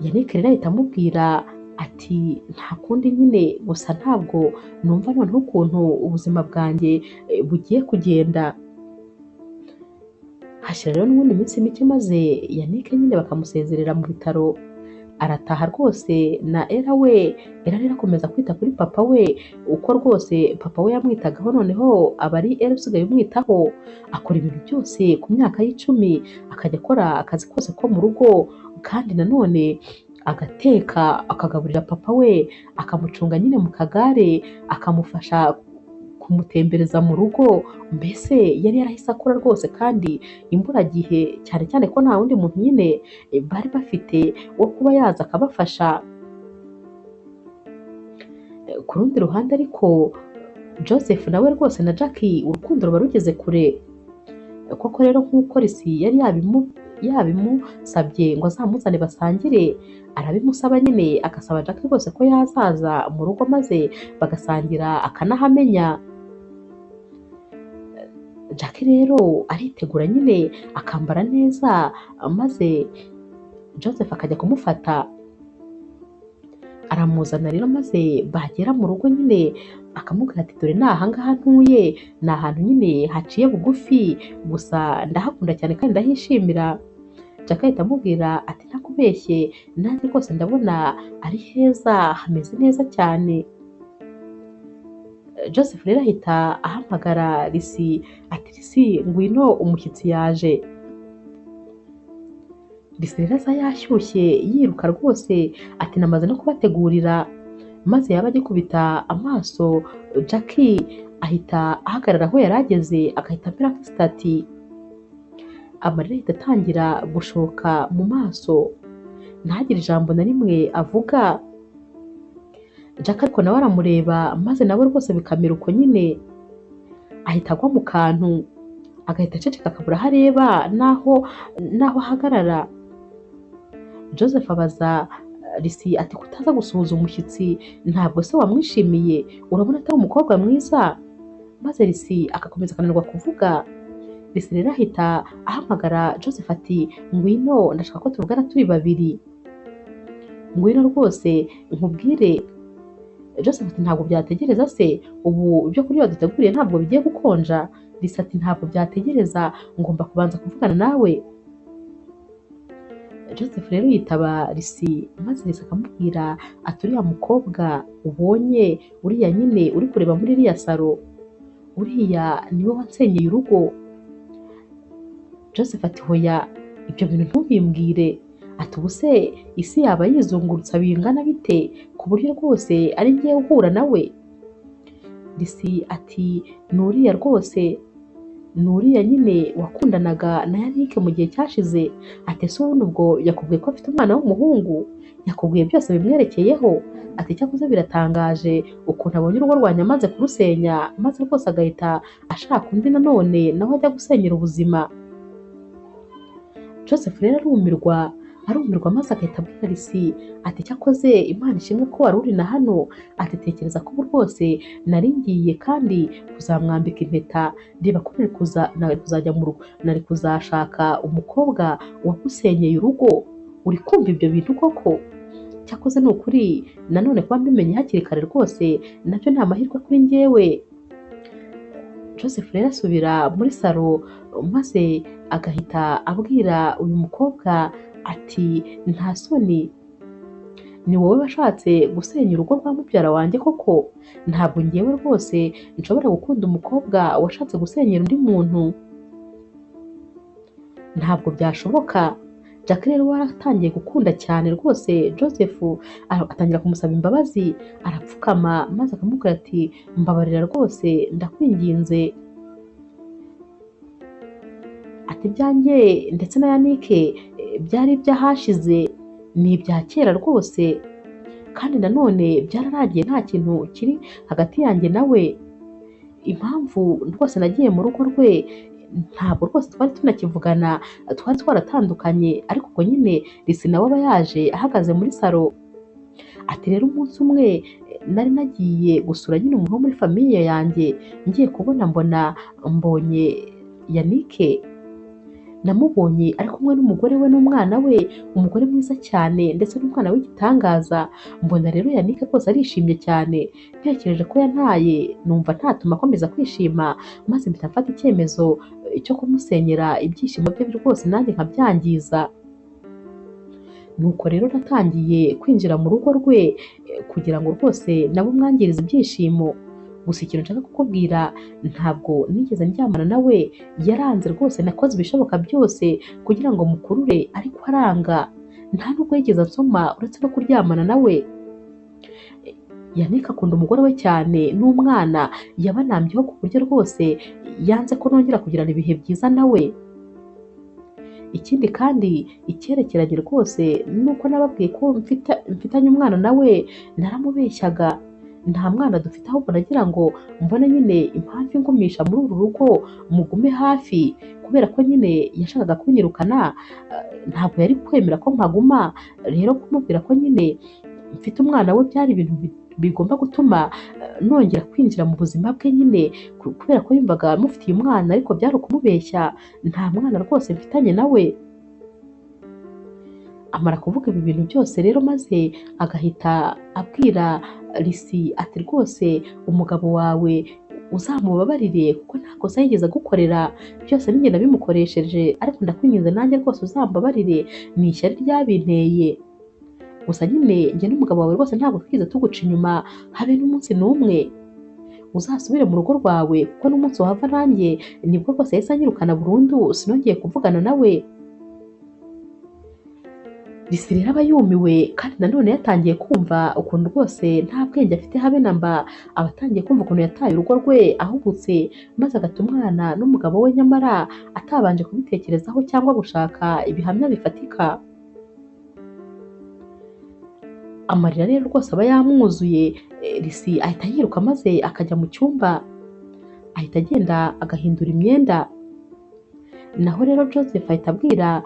Yannick rero ahita amubwira ati nta kundi nyine, gusa ntabwo numva noneho ukuntu ubuzima bwanjye bugiye kugenda. hashira rero n'ubundi iminsi mike maze Yannick nyine bakamusezerera mu bitaro, arataha rwose na Ella we. Ella rero akomeza kwita kuri papa we uko rwose papa we yamwitagaho, noneho aba ari Ella usigaye umwitaho. Akora ibintu byose ku myaka y'icumi, akajya akora akazi kose ko mu rugo, kandi nanone agateka akagaburira papa we, akamucunga nyine mu kagare, akamufasha kumutembereza mu rugo. Mbese yari yarahise akura rwose, kandi imburagihe, cyane cyane ko nta wundi muntu nyine bari bafite wo kuba yaza akabafasha. Ku rundi ruhande ariko Joseph nawe rwose na Jackie urukundo ruba rugeze kure. Koko rero nk'uko Risi yari yabimusabye ngo azamuzane basangire, arabimusaba nyine, agasaba Jackie rwose ko yazaza mu rugo maze bagasangira akanahamenya. Jackie rero aritegura nyine akambara neza, maze Joseph akajya kumufata, aramuzana rero maze bagera mu rugo nyine akamubwira ati dore ni ahangaha ntuye, ni ahantu nyine haciye bugufi, gusa ndahakunda cyane kandi ndahishimira. Jackie ahita amubwira ati ntakubeshye, nanjye rwose ndabona ari heza, hameze neza cyane. Joseph rero ahita ahamagara Risi ati Risi ngwino umushyitsi yaje. Risi rero aza yashyushye yiruka rwose ati namaze no kubategurira, maze yaba agikubita amaso Jackie ahita ahagarara aho yari ageze, agahita amera nk'isitati, amarira ahita atangira gushoka mu maso, ntagire ijambo na rimwe avuga. Jackie ariko nawe aramureba, maze nawe rwose bikamera uko nyine, ahita agwa mu kantu, agahita aceceka akabura aho areba n'aho ahagarara. Joseph abaza Risi ati kutaza gusuhuza umushyitsi, ntabwo se wamwishimiye? Urabona atari umukobwa mwiza? Maze Risi agakomeza akananirwa kuvuga. Risi rero ahita ahamagara Joseph ati ngwino, ndashaka ko tuvugana turi babiri, ngwino rwose nkubwire. Joseph ati ntabwo byategereza se, ubu ibyo kurya duteguriye ntabwo bigiye gukonja? Risi ati ntabwo byategereza, ngomba kubanza kuvugana nawe. Joseph rero yitaba Risi, maze Risi akamubwira ati uriya mukobwa ubonye, uriya nyine uri kureba muri iriya saro, uriya niwe wansenyeye urugo. Joseph ati hoya, ibyo bintu ntubimbwire. Ati ubu se isi yaba yizungurutsa bingana bite ku buryo rwose ari ngiye guhura nawe? Risi ati nuriya rwose, nuriya nyine wakundanaga na Yannick mu gihe cyashize. Ati ese ubundi ubwo yakubwiye ko afite umwana w'umuhungu? Yakubwiye byose bimwerekeyeho? Ati cyakoze biratangaje ukuntu abonye urugo rwanjye amaze kurusenya, maze rwose agahita ashaka undi nanone nawe ajya gusenyera ubuzima. Joseph rero arumirwa maze agahita abwira Risi ati cyakoze Imana ishimwe ko wari uri na hano. Ati tekereza ko ubu rwose nari ngiye kandi kuzamwambika impeta, reba ko nari kuzajya mu rugo, nari kuzashaka umukobwa wagusenyeye urugo. Uri kumva ibyo bintu koko? Cyakoze ni ukuri nanone kuba mbimenye hakiri kare rwose nabyo ni amahirwe kuri njyewe. Joseph rero asubira muri salo, maze agahita abwira uyu mukobwa ati nta soni, ni wowe washatse gusenya urugo rwa mubyara wanjye koko? Ntabwo ngewe rwose nshobora gukunda umukobwa washatse gusenyera undi muntu, ntabwo byashoboka. Jackie rero waratangiye gukunda cyane rwose Joseph, atangira kumusaba imbabazi, arapfukama maze akamubwira ati mbabarira rwose ndakwinginze. Ati ibyanjye ndetse na Yannick byari iby'ahashize, ni ibya kera rwose, kandi nanone byararangiye, nta kintu kiri hagati yanjye nawe. Impamvu rwose nagiye mu rugo rwe, ntabwo rwose twari tunakivugana, twari twaratandukanye, ariko ubwo nyine Risi nawe aba yaje ahagaze muri salo. Ati rero umunsi umwe nari nagiye gusura nyine umuntu wo muri famiye yanjye, ngiye kubona mbonye Yannick. namubonye ari kumwe n'umugore we n'umwana we, umugore mwiza cyane ndetse n'umwana w'igitangaza. Mbona rero Yannick rwose arishimye cyane, ntekereje ko yantaye numva ntatuma akomeza kwishima, maze mpita mfata icyemezo cyo kumusenyera ibyishimo bye rwose nanjye nkabyangiza. Nuko rero natangiye kwinjira mu rugo rwe kugira ngo rwose nabo mwangirize ibyishimo. Gusa ikintu nshaka kukubwira, ntabwo nigeze ndyamana nawe, yaranze rwose, nakoze ibishoboka byose kugira ngo mukurure ariko aranga. Nta nubwo yigeze ansoma uretse no kuryamana nawe. Yannick akunda umugore we cyane n'umwana, yabanambyeho ku buryo rwose yanze ko nongera kugirana ibihe byiza nawe. Ikindi kandi icyerekeranye rwose nuko nababwiye ko mfitanye umwana nawe, naramubeshyaga. Nta mwana dufite, ahubwo nagira ngo mbone nyine impamvu ingumisha muri uru rugo mugume hafi, kubera ko nyine yashakaga kunyirukana, ntabwo yari kwemera ko mpaguma. Rero kumubwira ko nyine mfite umwana we byari ibintu bigomba gutuma nongera kwinjira mu buzima bwe nyine, kubera ko yumvaga mufitiye umwana, ariko byari ukumubeshya. Nta mwana rwose mfitanye nawe. Amara kuvuga ibi bintu byose rero, maze agahita abwira Lucy ati rwose umugabo wawe uzamubabarire kuko nta kosa yigeze agukorera, byose ninjye nabimukoresheje, ariko ndakwinginze nanjye rwose uzambabarire, ni ishyari ryabinteye. Gusa nyine njye n'umugabo wawe rwose ntabwo twigeze tuguca inyuma habe n'umunsi n'umwe. Uzasubire mu rugo rwawe kuko n'umunsi wahava nanjye nibwo rwose yahise anyirukana burundu, sinongeye kuvugana nawe. Lucy rero aba yumiwe, kandi nanone yatangiye kumva ukuntu rwose nta bwenge afite habe na mba. Aba atangiye kumva ukuntu yataye urugo rwe ahubutse, maze agata umwana n'umugabo we, nyamara atabanje kubitekerezaho cyangwa gushaka ibihamya bifatika. Amarira rero rwose aba yamwuzuye. Lucy ahita yiruka maze akajya mu cyumba, ahita agenda agahindura imyenda. Naho rero Joseph ahita abwira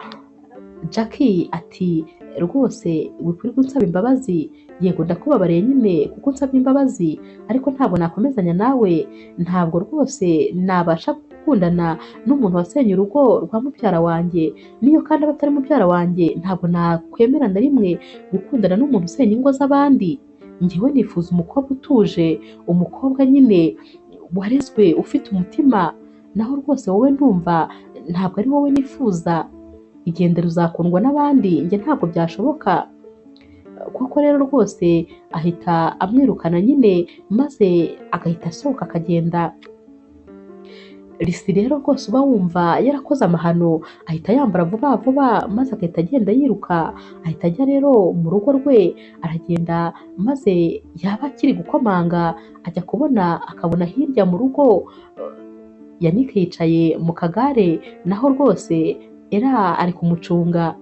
Jackie ati rwose wikwirirwa unsaba imbabazi, yego ndakubabariye nyine kuko unsabye imbabazi, ariko ntabwo nakomezanya nawe. Ntabwo rwose nabasha gukundana n'umuntu wasenye urugo rwa mubyara wanjye, niyo kandi aba atari mubyara wanjye, ntabwo nakwemera na rimwe gukundana n'umuntu usenya ingo z'abandi. Njyewe nifuza umukobwa utuje, umukobwa nyine warezwe ufite umutima. Naho rwose wowe ndumva ntabwo ari wowe nifuza. Igendere uzakundwa n'abandi, njye ntabwo byashoboka. Koko rero rwose ahita amwirukana nyine, maze agahita asohoka akagenda. Lucy rero rwose uba wumva yarakoze amahano, ahita yambara vuba vuba maze agahita agenda yiruka. Ahita ajya rero mu rugo rwe, aragenda maze yaba akiri gukomanga, ajya kubona akabona hirya mu rugo Yannick yicaye mu kagare, naho rwose era ari kumucunga,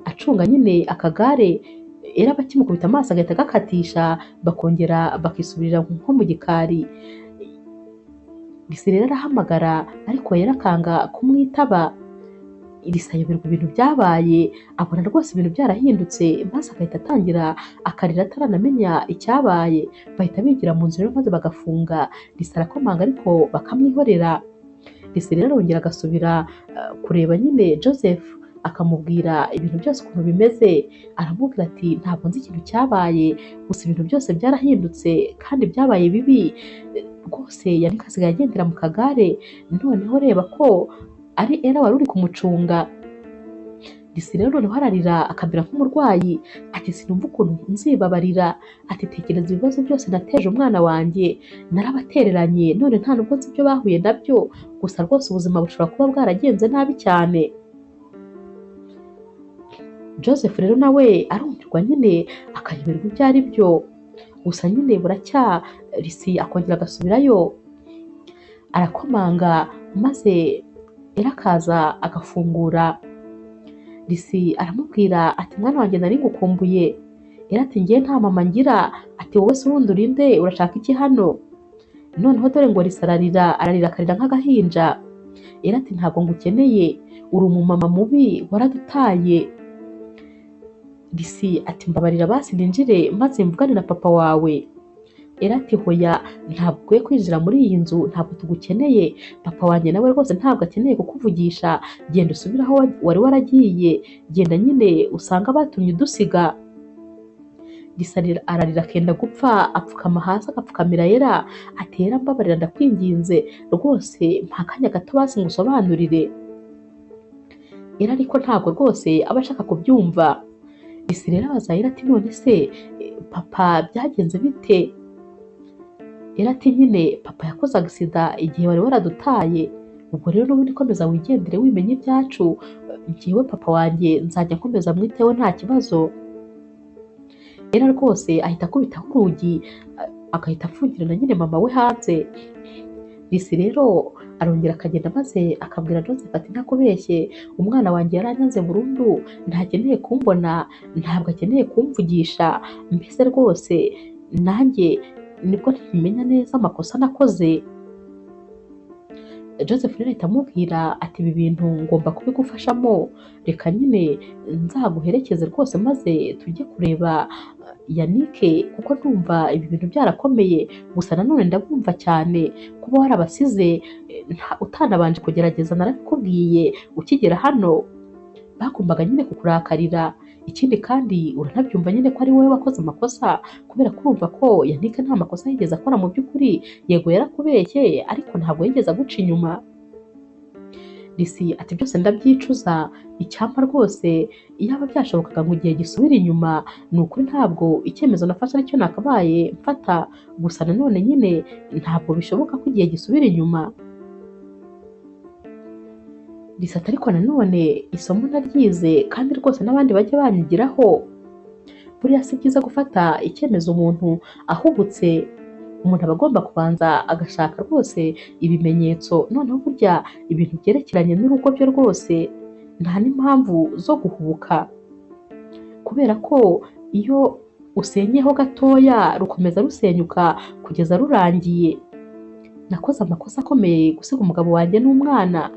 acunga nyine akagare. Era bakimukubita amaso agahita agakatisha, bakongera bakisubirira nko mu gikari. Lucy rero arahamagara ariko yarakanga kumwitaba. Lucy ayoberwa ibintu byabaye, abona rwose ibintu byarahindutse, maze agahita atangira akarira ataranamenya icyabaye. Bahita bigira mu nzu rero maze bagafunga. Lucy arakomanga ariko bakamwihorera. Lucy rero arongera agasubira kureba nyine Joseph, akamubwira ibintu byose ukuntu bimeze. Aramubwira ati ntabwo nzi ikintu cyabaye, gusa ibintu byose byarahindutse kandi byabaye bibi rwose. Yannick asigaye agendera mu kagare, noneho reba ko ari era wari uri kumucunga. Lucy rero noneho ararira akamera nk'umurwayi, ati sinumva ukuntu nzibabarira, ati tekereza ibibazo byose nateje umwana wanjye, narabatereranye, none nta nubwo nzi ibyo bahuye nabyo, gusa rwose ubuzima bushobora kuba bwaragenze nabi cyane. Joseph rero nawe arumirwa nyine, akayoberwa ibyo ari byo. Gusa nyine buracya, Lucy akongera agasubirayo, arakomanga maze era akaza agafungura. Lucy aramubwira ati mwana wanjye nari ngukumbuye. Era ati ngiye nta mama ngira, ati wowe se urundi urinde, urashaka iki hano? Noneho dore ngo Lucy ararira akarira nk'agahinja. Era ati ntabwo ngukeneye, uri umumama mubi waradutaye. Lucy ati mbabarira basi ninjire maze mvugane na papa wawe. Ella ati hoya ntabwo ukwiye kwinjira muri iyi nzu, ntabwo tugukeneye, papa wanjye nawe rwose ntabwo akeneye kukuvugisha, genda usubire aho wari waragiye, genda nyine usanga batumye udusiga. Lisa ararira akenda gupfa, apfukama hasi agapfukamira Ella ati Ella mbabarira ndakwinginze rwose mpa akanya gato basi ngusobanurire. Ella ariko ntabwo rwose aba ashaka kubyumva. Lisa rero abaza Ella ati none se papa byagenze bite? Ella ati nyine papa yakoze agisida igihe wari waradutaye, ubwo rero n'ubundi komeza wigendere wimenye ibyacu, njyewe papa wanjye nzajya nkomeza mwiteho nta kibazo. Ella rwose ahita akubitaho urugi agahita afungirana nyine mama we hanze. Lisa rero arongera akagenda maze akabwira Joseph ati ntakubeshye umwana wanjye yaranyanze burundu, ntakeneye kumbona, ntabwo akeneye kumvugisha, mbese rwose nanjye nibwo ntimenya neza amakosa nakoze. Joseph rero ahita amubwira ati ibi bintu ngomba kubigufashamo, reka nyine nzaguherekeze rwose maze tujye kureba Yannick kuko ndumva ibi bintu byarakomeye, gusa nanone ndabumva cyane kuba warabasize utanabanje kugerageza, narabikubwiye ukigera hano bagombaga nyine kukurakarira, ikindi kandi uranabyumva nyine ko ari wowe wakoze amakosa, kubera ko urumva ko Yannick nta makosa yigeze akora mu by'ukuri, yego yarakubeshye ariko ntabwo yigeze aguca inyuma. Lisa ati byose ndabyicuza, icyampa rwose iyaba byashobokaga ngo igihe gisubira inyuma, ni ukuri ntabwo icyemezo nafashe aricyo nakabaye mfata, gusa nanone nyine ntabwo bishoboka ko igihe gisubira inyuma. Lisa ati ariko nanone isomo naryize kandi rwose n'abandi bajya banyigiraho, buriya si byiza gufata icyemezo umuntu ahubutse, umuntu aba agomba kubanza agashaka rwose ibimenyetso, noneho burya ibintu byerekeranye n'urugo byo rwose nta n'impamvu zo guhubuka, kubera ko iyo usenyeho gatoya rukomeza rusenyuka kugeza rurangiye. Nakoze amakosa akomeye gusiga umugabo wanjye n'umwana,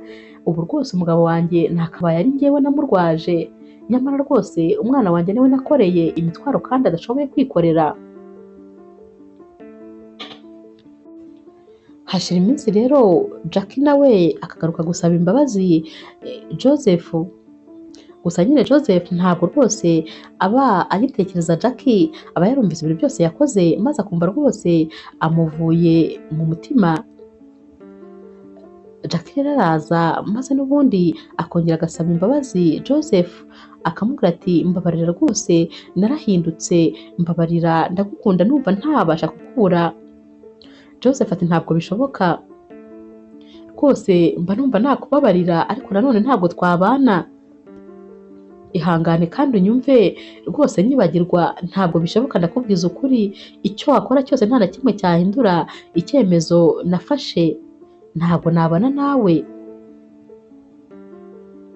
ubu rwose umugabo wanjye ntakabaye ari njyewe namurwaje, nyamara rwose umwana wanjye niwe nakoreye imitwaro kandi adashoboye kwikorera. Hashira iminsi rero Jackie nawe akagaruka gusaba imbabazi Joseph, gusa nyine Joseph ntabwo rwose aba agitekereza Jackie, aba yarumvise ibintu byose yakoze maze akumva rwose amuvuye mu mutima. Jackie rero araza maze n'ubundi akongera agasaba imbabazi Joseph, akamubwira ati mbabarira rwose narahindutse, mbabarira ndagukunda numva ntabasha kukubura. Joseph ati ntabwo bishoboka rwose, mba numva nakubabarira ariko nanone ntabwo twabana, ihangane kandi unyumve rwose nyibagirwa, ntabwo bishoboka ndakubwiza ukuri, icyo wakora cyose nta na kimwe cyahindura icyemezo nafashe, ntabwo nabana nawe.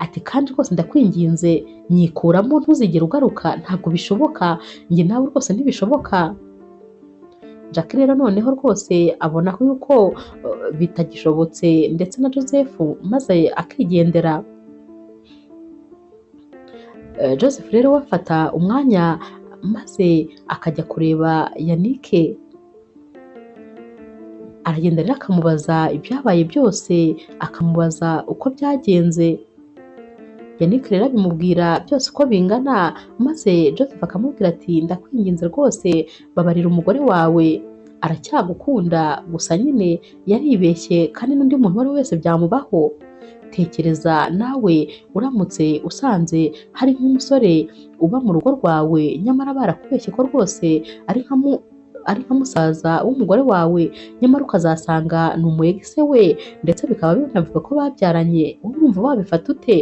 Ati kandi rwose ndakwinginze nyikuramo ntuzigere ugaruka, ntabwo bishoboka, njye nawe rwose ntibishoboka. Jackie rero noneho rwose abona yuko bitagishobotse ndetse na Joseph maze akigendera. Joseph rero wafata umwanya maze akajya kureba Yannick, aragenda rero akamubaza ibyabaye byose, akamubaza uko byagenze. Yannick rero abimubwira byose uko bingana, maze Joseph akamubwira ati ndakwinginze rwose babarira umugore wawe, aracyagukunda, gusa nyine yaribeshye kandi n'undi muntu uwo ari we wese byamubaho. Tekereza nawe uramutse usanze hari nk'umusore uba mu rugo rwawe nyamara barakubeshye ko rwose ari nka musaza w'umugore wawe, nyamara ukazasanga ni umuyegise we ndetse bikaba binavuga ko babyaranye, urumva wabifata ute?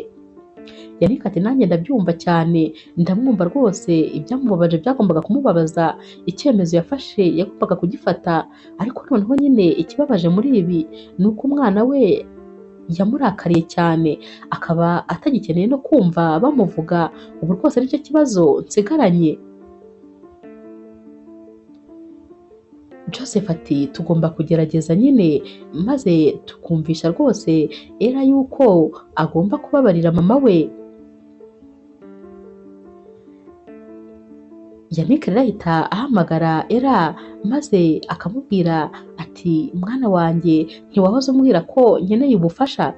Yannick ati nanjye ndabyumva cyane, ndamwumva rwose, ibyamubabaje byagombaga kumubabaza, icyemezo yafashe yagombaga kugifata, ariko noneho nyine ikibabaje muri ibi ni uko umwana we yamurakariye cyane, akaba atagikeneye no kumva bamuvuga, ubu rwose nicyo kibazo nsigaranye. Joseph ati tugomba kugerageza nyine maze tukumvisha rwose Ella yuko agomba kubabarira mama we. Yannick rero ahita ahamagara Ella maze akamubwira ati mwana wanjye ntiwahoze umbwira ko nkeneye ubufasha.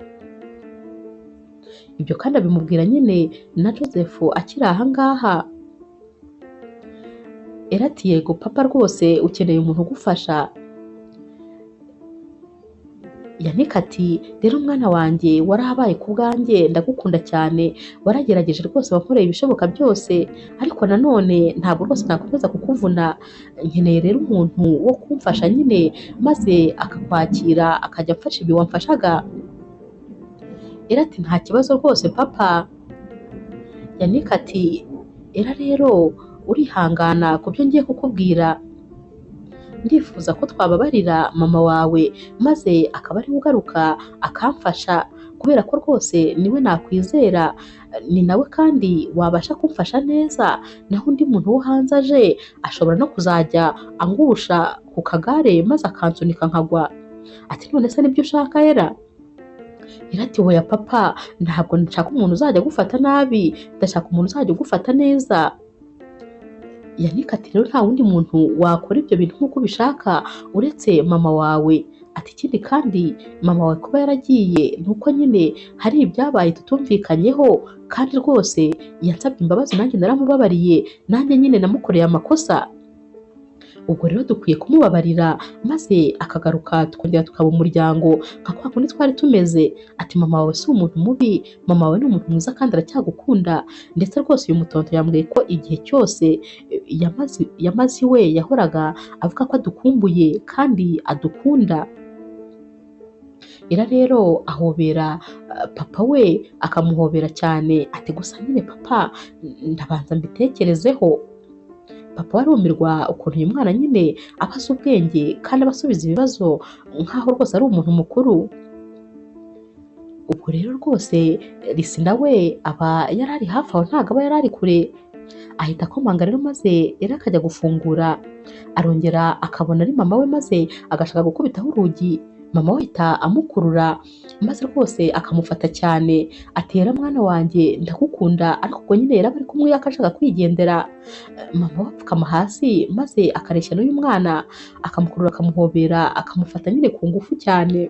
Ibyo kandi abimubwira nyine na Joseph akiri aha ngaha. Ella ati yego papa rwose ukeneye umuntu ugufasha. Yannick ati rero mwana wanjye warahabaye ku bwanjye ndagukunda cyane, waragerageje rwose wankoreye ibishoboka byose, ariko nanone ntabwo rwose nakomeza kukuvuna, nkeneye rero umuntu wo kumfasha nyine maze akakwakira akajya amfasha ibi wamfashaga. Ella ati nta kibazo rwose papa. Yannick ati Ella rero urihangana ku byo ngiye kukubwira, ndifuza ko twababarira mama wawe maze akaba ariwe ugaruka akamfasha, kubera ko rwose niwe nakwizera, ni nawe kandi wabasha kumfasha neza, naho undi muntu wo hanze aje ashobora no kuzajya angusha ku kagare maze akansunika nkagwa. Ati none se nibyo ushaka Ella? Ella ati hoya papa, ntabwo nshaka umuntu uzajya agufata nabi, ndashaka umuntu uzajya ugufata neza. Yannick ati rero nta wundi muntu wakora ibyo bintu nk'uko ubishaka uretse mama wawe. Ati ikindi kandi mama wawe kuba yaragiye ni uko nyine hari ibyabaye tutumvikanyeho, kandi rwose yansabye imbabazi nanjye naramubabariye, nanjye nyine namukoreye amakosa. Ubwo rero dukwiye kumubabarira maze akagaruka tukongera tukaba umuryango nka kwa kundi twari tumeze. Ati mama wawe si umuntu mubi, mama wawe ni umuntu mwiza kandi aracyagukunda, ndetse rwose uyu mutonto yambwiye ko igihe cyose yamaze iwe yahoraga avuga ko adukumbuye kandi adukunda. Ella rero ahobera papa we akamuhobera cyane. Ati gusa nyine papa ndabanza mbitekerezeho. Papa arumirwa ukuntu uyu mwana nyine aba azi ubwenge kandi aba asubiza ibibazo nk'aho rwose ari umuntu mukuru. Ubwo rero rwose Risi nawe aba yari ari hafi aho, ntabwo aba yari ari kure. Ahita akomanga rero maze Ella akajya gufungura, arongera akabona ari mama we maze agashaka gukubitaho urugi. Mama we ahita amukurura maze rwose akamufata cyane. Atera mwana wanjye ndagukunda, ariko ubwo nyine yari ari kumwe akashaka kwigendera. Mama we apfukama hasi maze akareshya n'uyu mwana, akamukurura akamuhobera akamufata nyine ku ngufu cyane.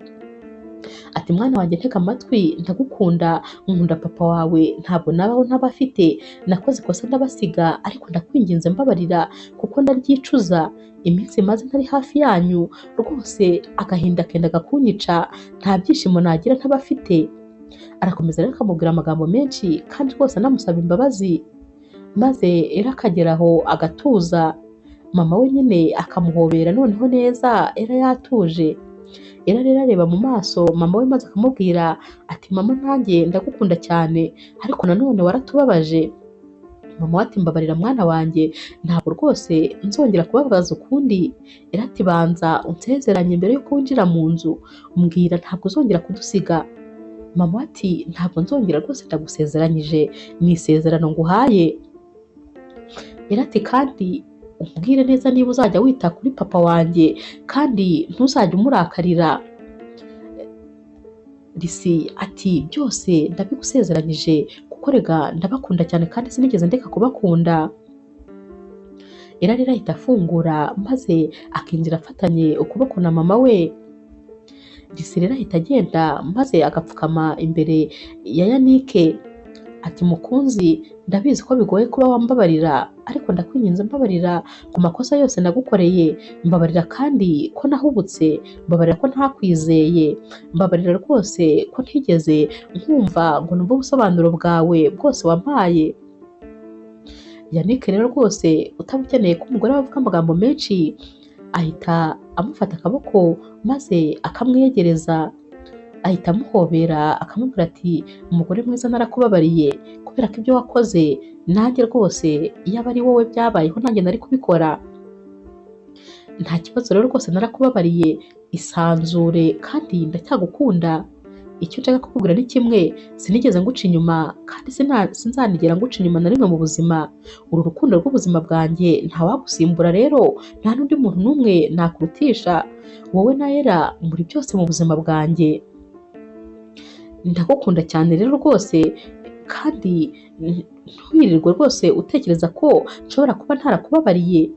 Ati mwana wanjye ntega amatwi, ndagukunda, nkunda papa wawe, ntabwo nabaho ntabafite, nakoze ikosa ndabasiga, ariko ndakwinginze mbabarira kuko ndaryicuza. Iminsi maze ntari hafi yanyu rwose agahinda kendaga kunyica, nta byishimo nagira ntabafite. Arakomeza rero akamubwira amagambo menshi kandi rwose anamusaba imbabazi, maze Ella akageraho agatuza. Mama we nyine akamuhobera noneho neza Ella yatuje. Ella rero areba mu maso mama we maze akamubwira ati mama nanjye ndagukunda cyane, ariko nanone waratubabaje. Mama we ati mbabarira mwana wanjye, ntabwo rwose nzongera kubabaza ukundi. Ella ati banza unsezeranye mbere yuko winjira mu nzu, umbwira ntabwo uzongera kudusiga. Mama we ati ntabwo nzongera rwose, ndagusezeranyije, ni isezerano nguhaye. Ella ati kandi umbwire neza niba uzajya wita kuri papa wanjye kandi ntuzajya umurakarira. Risi ati byose ndabigusezeranyije kuko rega ndabakunda cyane kandi sinigeze ndeka kubakunda. Ella rero ahita afungura maze akinjira afatanye ukuboko na mama we. Risi rero ahita agenda maze agapfukama imbere ya Yannick. Ati mukunzi, ndabizi ko bigoye kuba wambabarira, ariko ndakwinginze mbabarira ku makosa yose nagukoreye, mbabarira kandi ko nahubutse, mbabarira ko ntakwizeye, mbabarira rwose ko ntigeze nkumva ngo numve ubusobanuro bwawe bwose wampaye. Yannick rero rwose utabukeneye ko umugore we avuga amagambo menshi, ahita amufata akaboko maze akamwegereza, ahita amuhobera akamubwira ati umugore mwiza narakubabariye kubera ko ibyo wakoze nanjye rwose iyo aba ari wowe byabayeho nanjye nari kubikora. Nta kibazo rero rwose narakubabariye, isanzure kandi ndacyagukunda. Icyo nshaka kukubwira ni kimwe, sinigeze nguca inyuma kandi sinzanigera nguca inyuma na rimwe mu buzima. Uru rukundo rw'ubuzima bwanjye ntawagusimbura, rero nta n'undi muntu n'umwe nakurutisha. Wowe na Ella muri byose mu buzima bwanjye, ndagukunda cyane rero rwose kandi ntuyirirwe rwose utekereza ko nshobora kuba ntarakubabariye.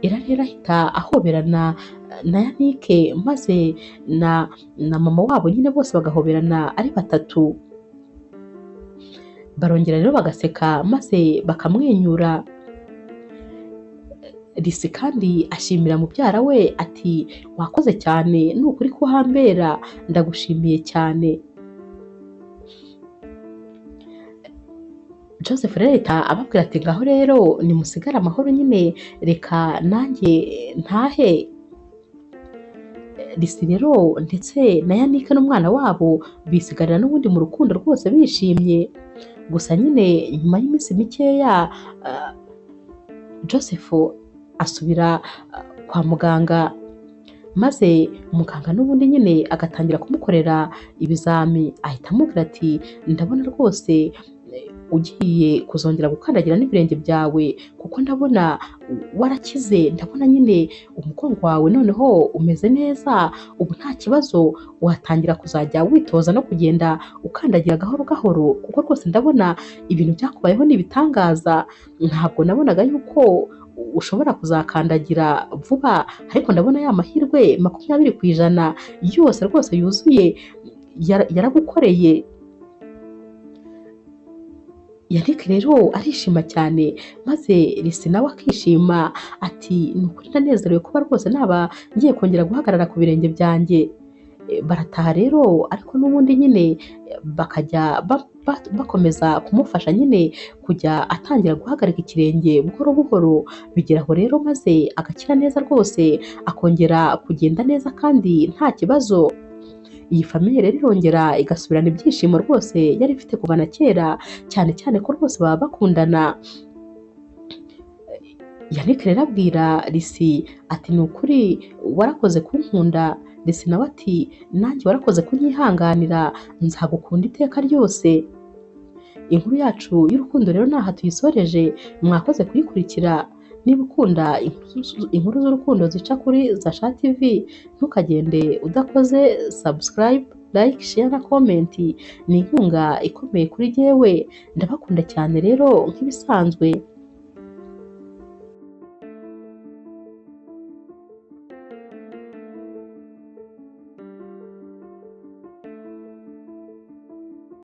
Ella rero ahita ahoberana na Yannick maze na mama wabo nyine bose bagahoberana ari batatu. Barongera rero bagaseka maze bakamwenyura. Risi kandi ashimira mubyara we ati wakoze cyane, ni ukuri ko uhambera, ndagushimiye cyane. Joseph rero ahita ababwira ati ngaho rero nimusigare amahoro nyine, reka nanjye ntahe. Risi rero ndetse na Yannick n'umwana wabo bisigarira n'ubundi mu rukundo rwose bishimye. Gusa nyine nyuma y'iminsi mikeya Joseph asubira kwa muganga, maze umuganga n'ubundi nyine agatangira kumukorera ibizami. Ahita amubwira ati ndabona rwose ugiye kuzongera gukandagira n'ibirenge byawe kuko ndabona warakize, ndabona nyine umugongo wawe noneho umeze neza, ubu nta kibazo, watangira kuzajya witoza no kugenda ukandagira gahoro gahoro kuko rwose ndabona ibintu byakubayeho ni ibitangaza. Ntabwo nabonaga yuko ushobora kuzakandagira vuba, ariko ndabona ya mahirwe 20% yose rwose yuzuye yaragukoreye. Yannick rero arishima cyane, maze Risi nawe akishima ati ni ukuri ndanezerewe kuba rwose naba ngiye kongera guhagarara ku birenge byanjye. Barataha rero ariko n'ubundi nyine bakajya bakomeza kumufasha nyine kujya atangira guhagarika ikirenge buhoro buhoro, bigeraho rero maze agakira neza rwose, akongera kugenda neza kandi nta kibazo. Iyi famiye rero irongera igasubirana ibyishimo rwose yari ifite kuva na kera, cyane cyane ko rwose baba bakundana. Yannick rero abwira Risi ati ni ukuri warakoze kunkunda. Risi nawe ati nanjye warakoze kunyihanganira, nzagukunda iteka ryose. Inkuru yacu y'urukundo rero naha tuyisoreje, mwakoze kuyikurikira. Niba ukunda inkuru z'urukundo zica kuri Zasha TV, ntukagende udakoze subscribe, like, share na comment. Ni inkunga ikomeye kuri jyewe. Ndabakunda cyane rero nk'ibisanzwe.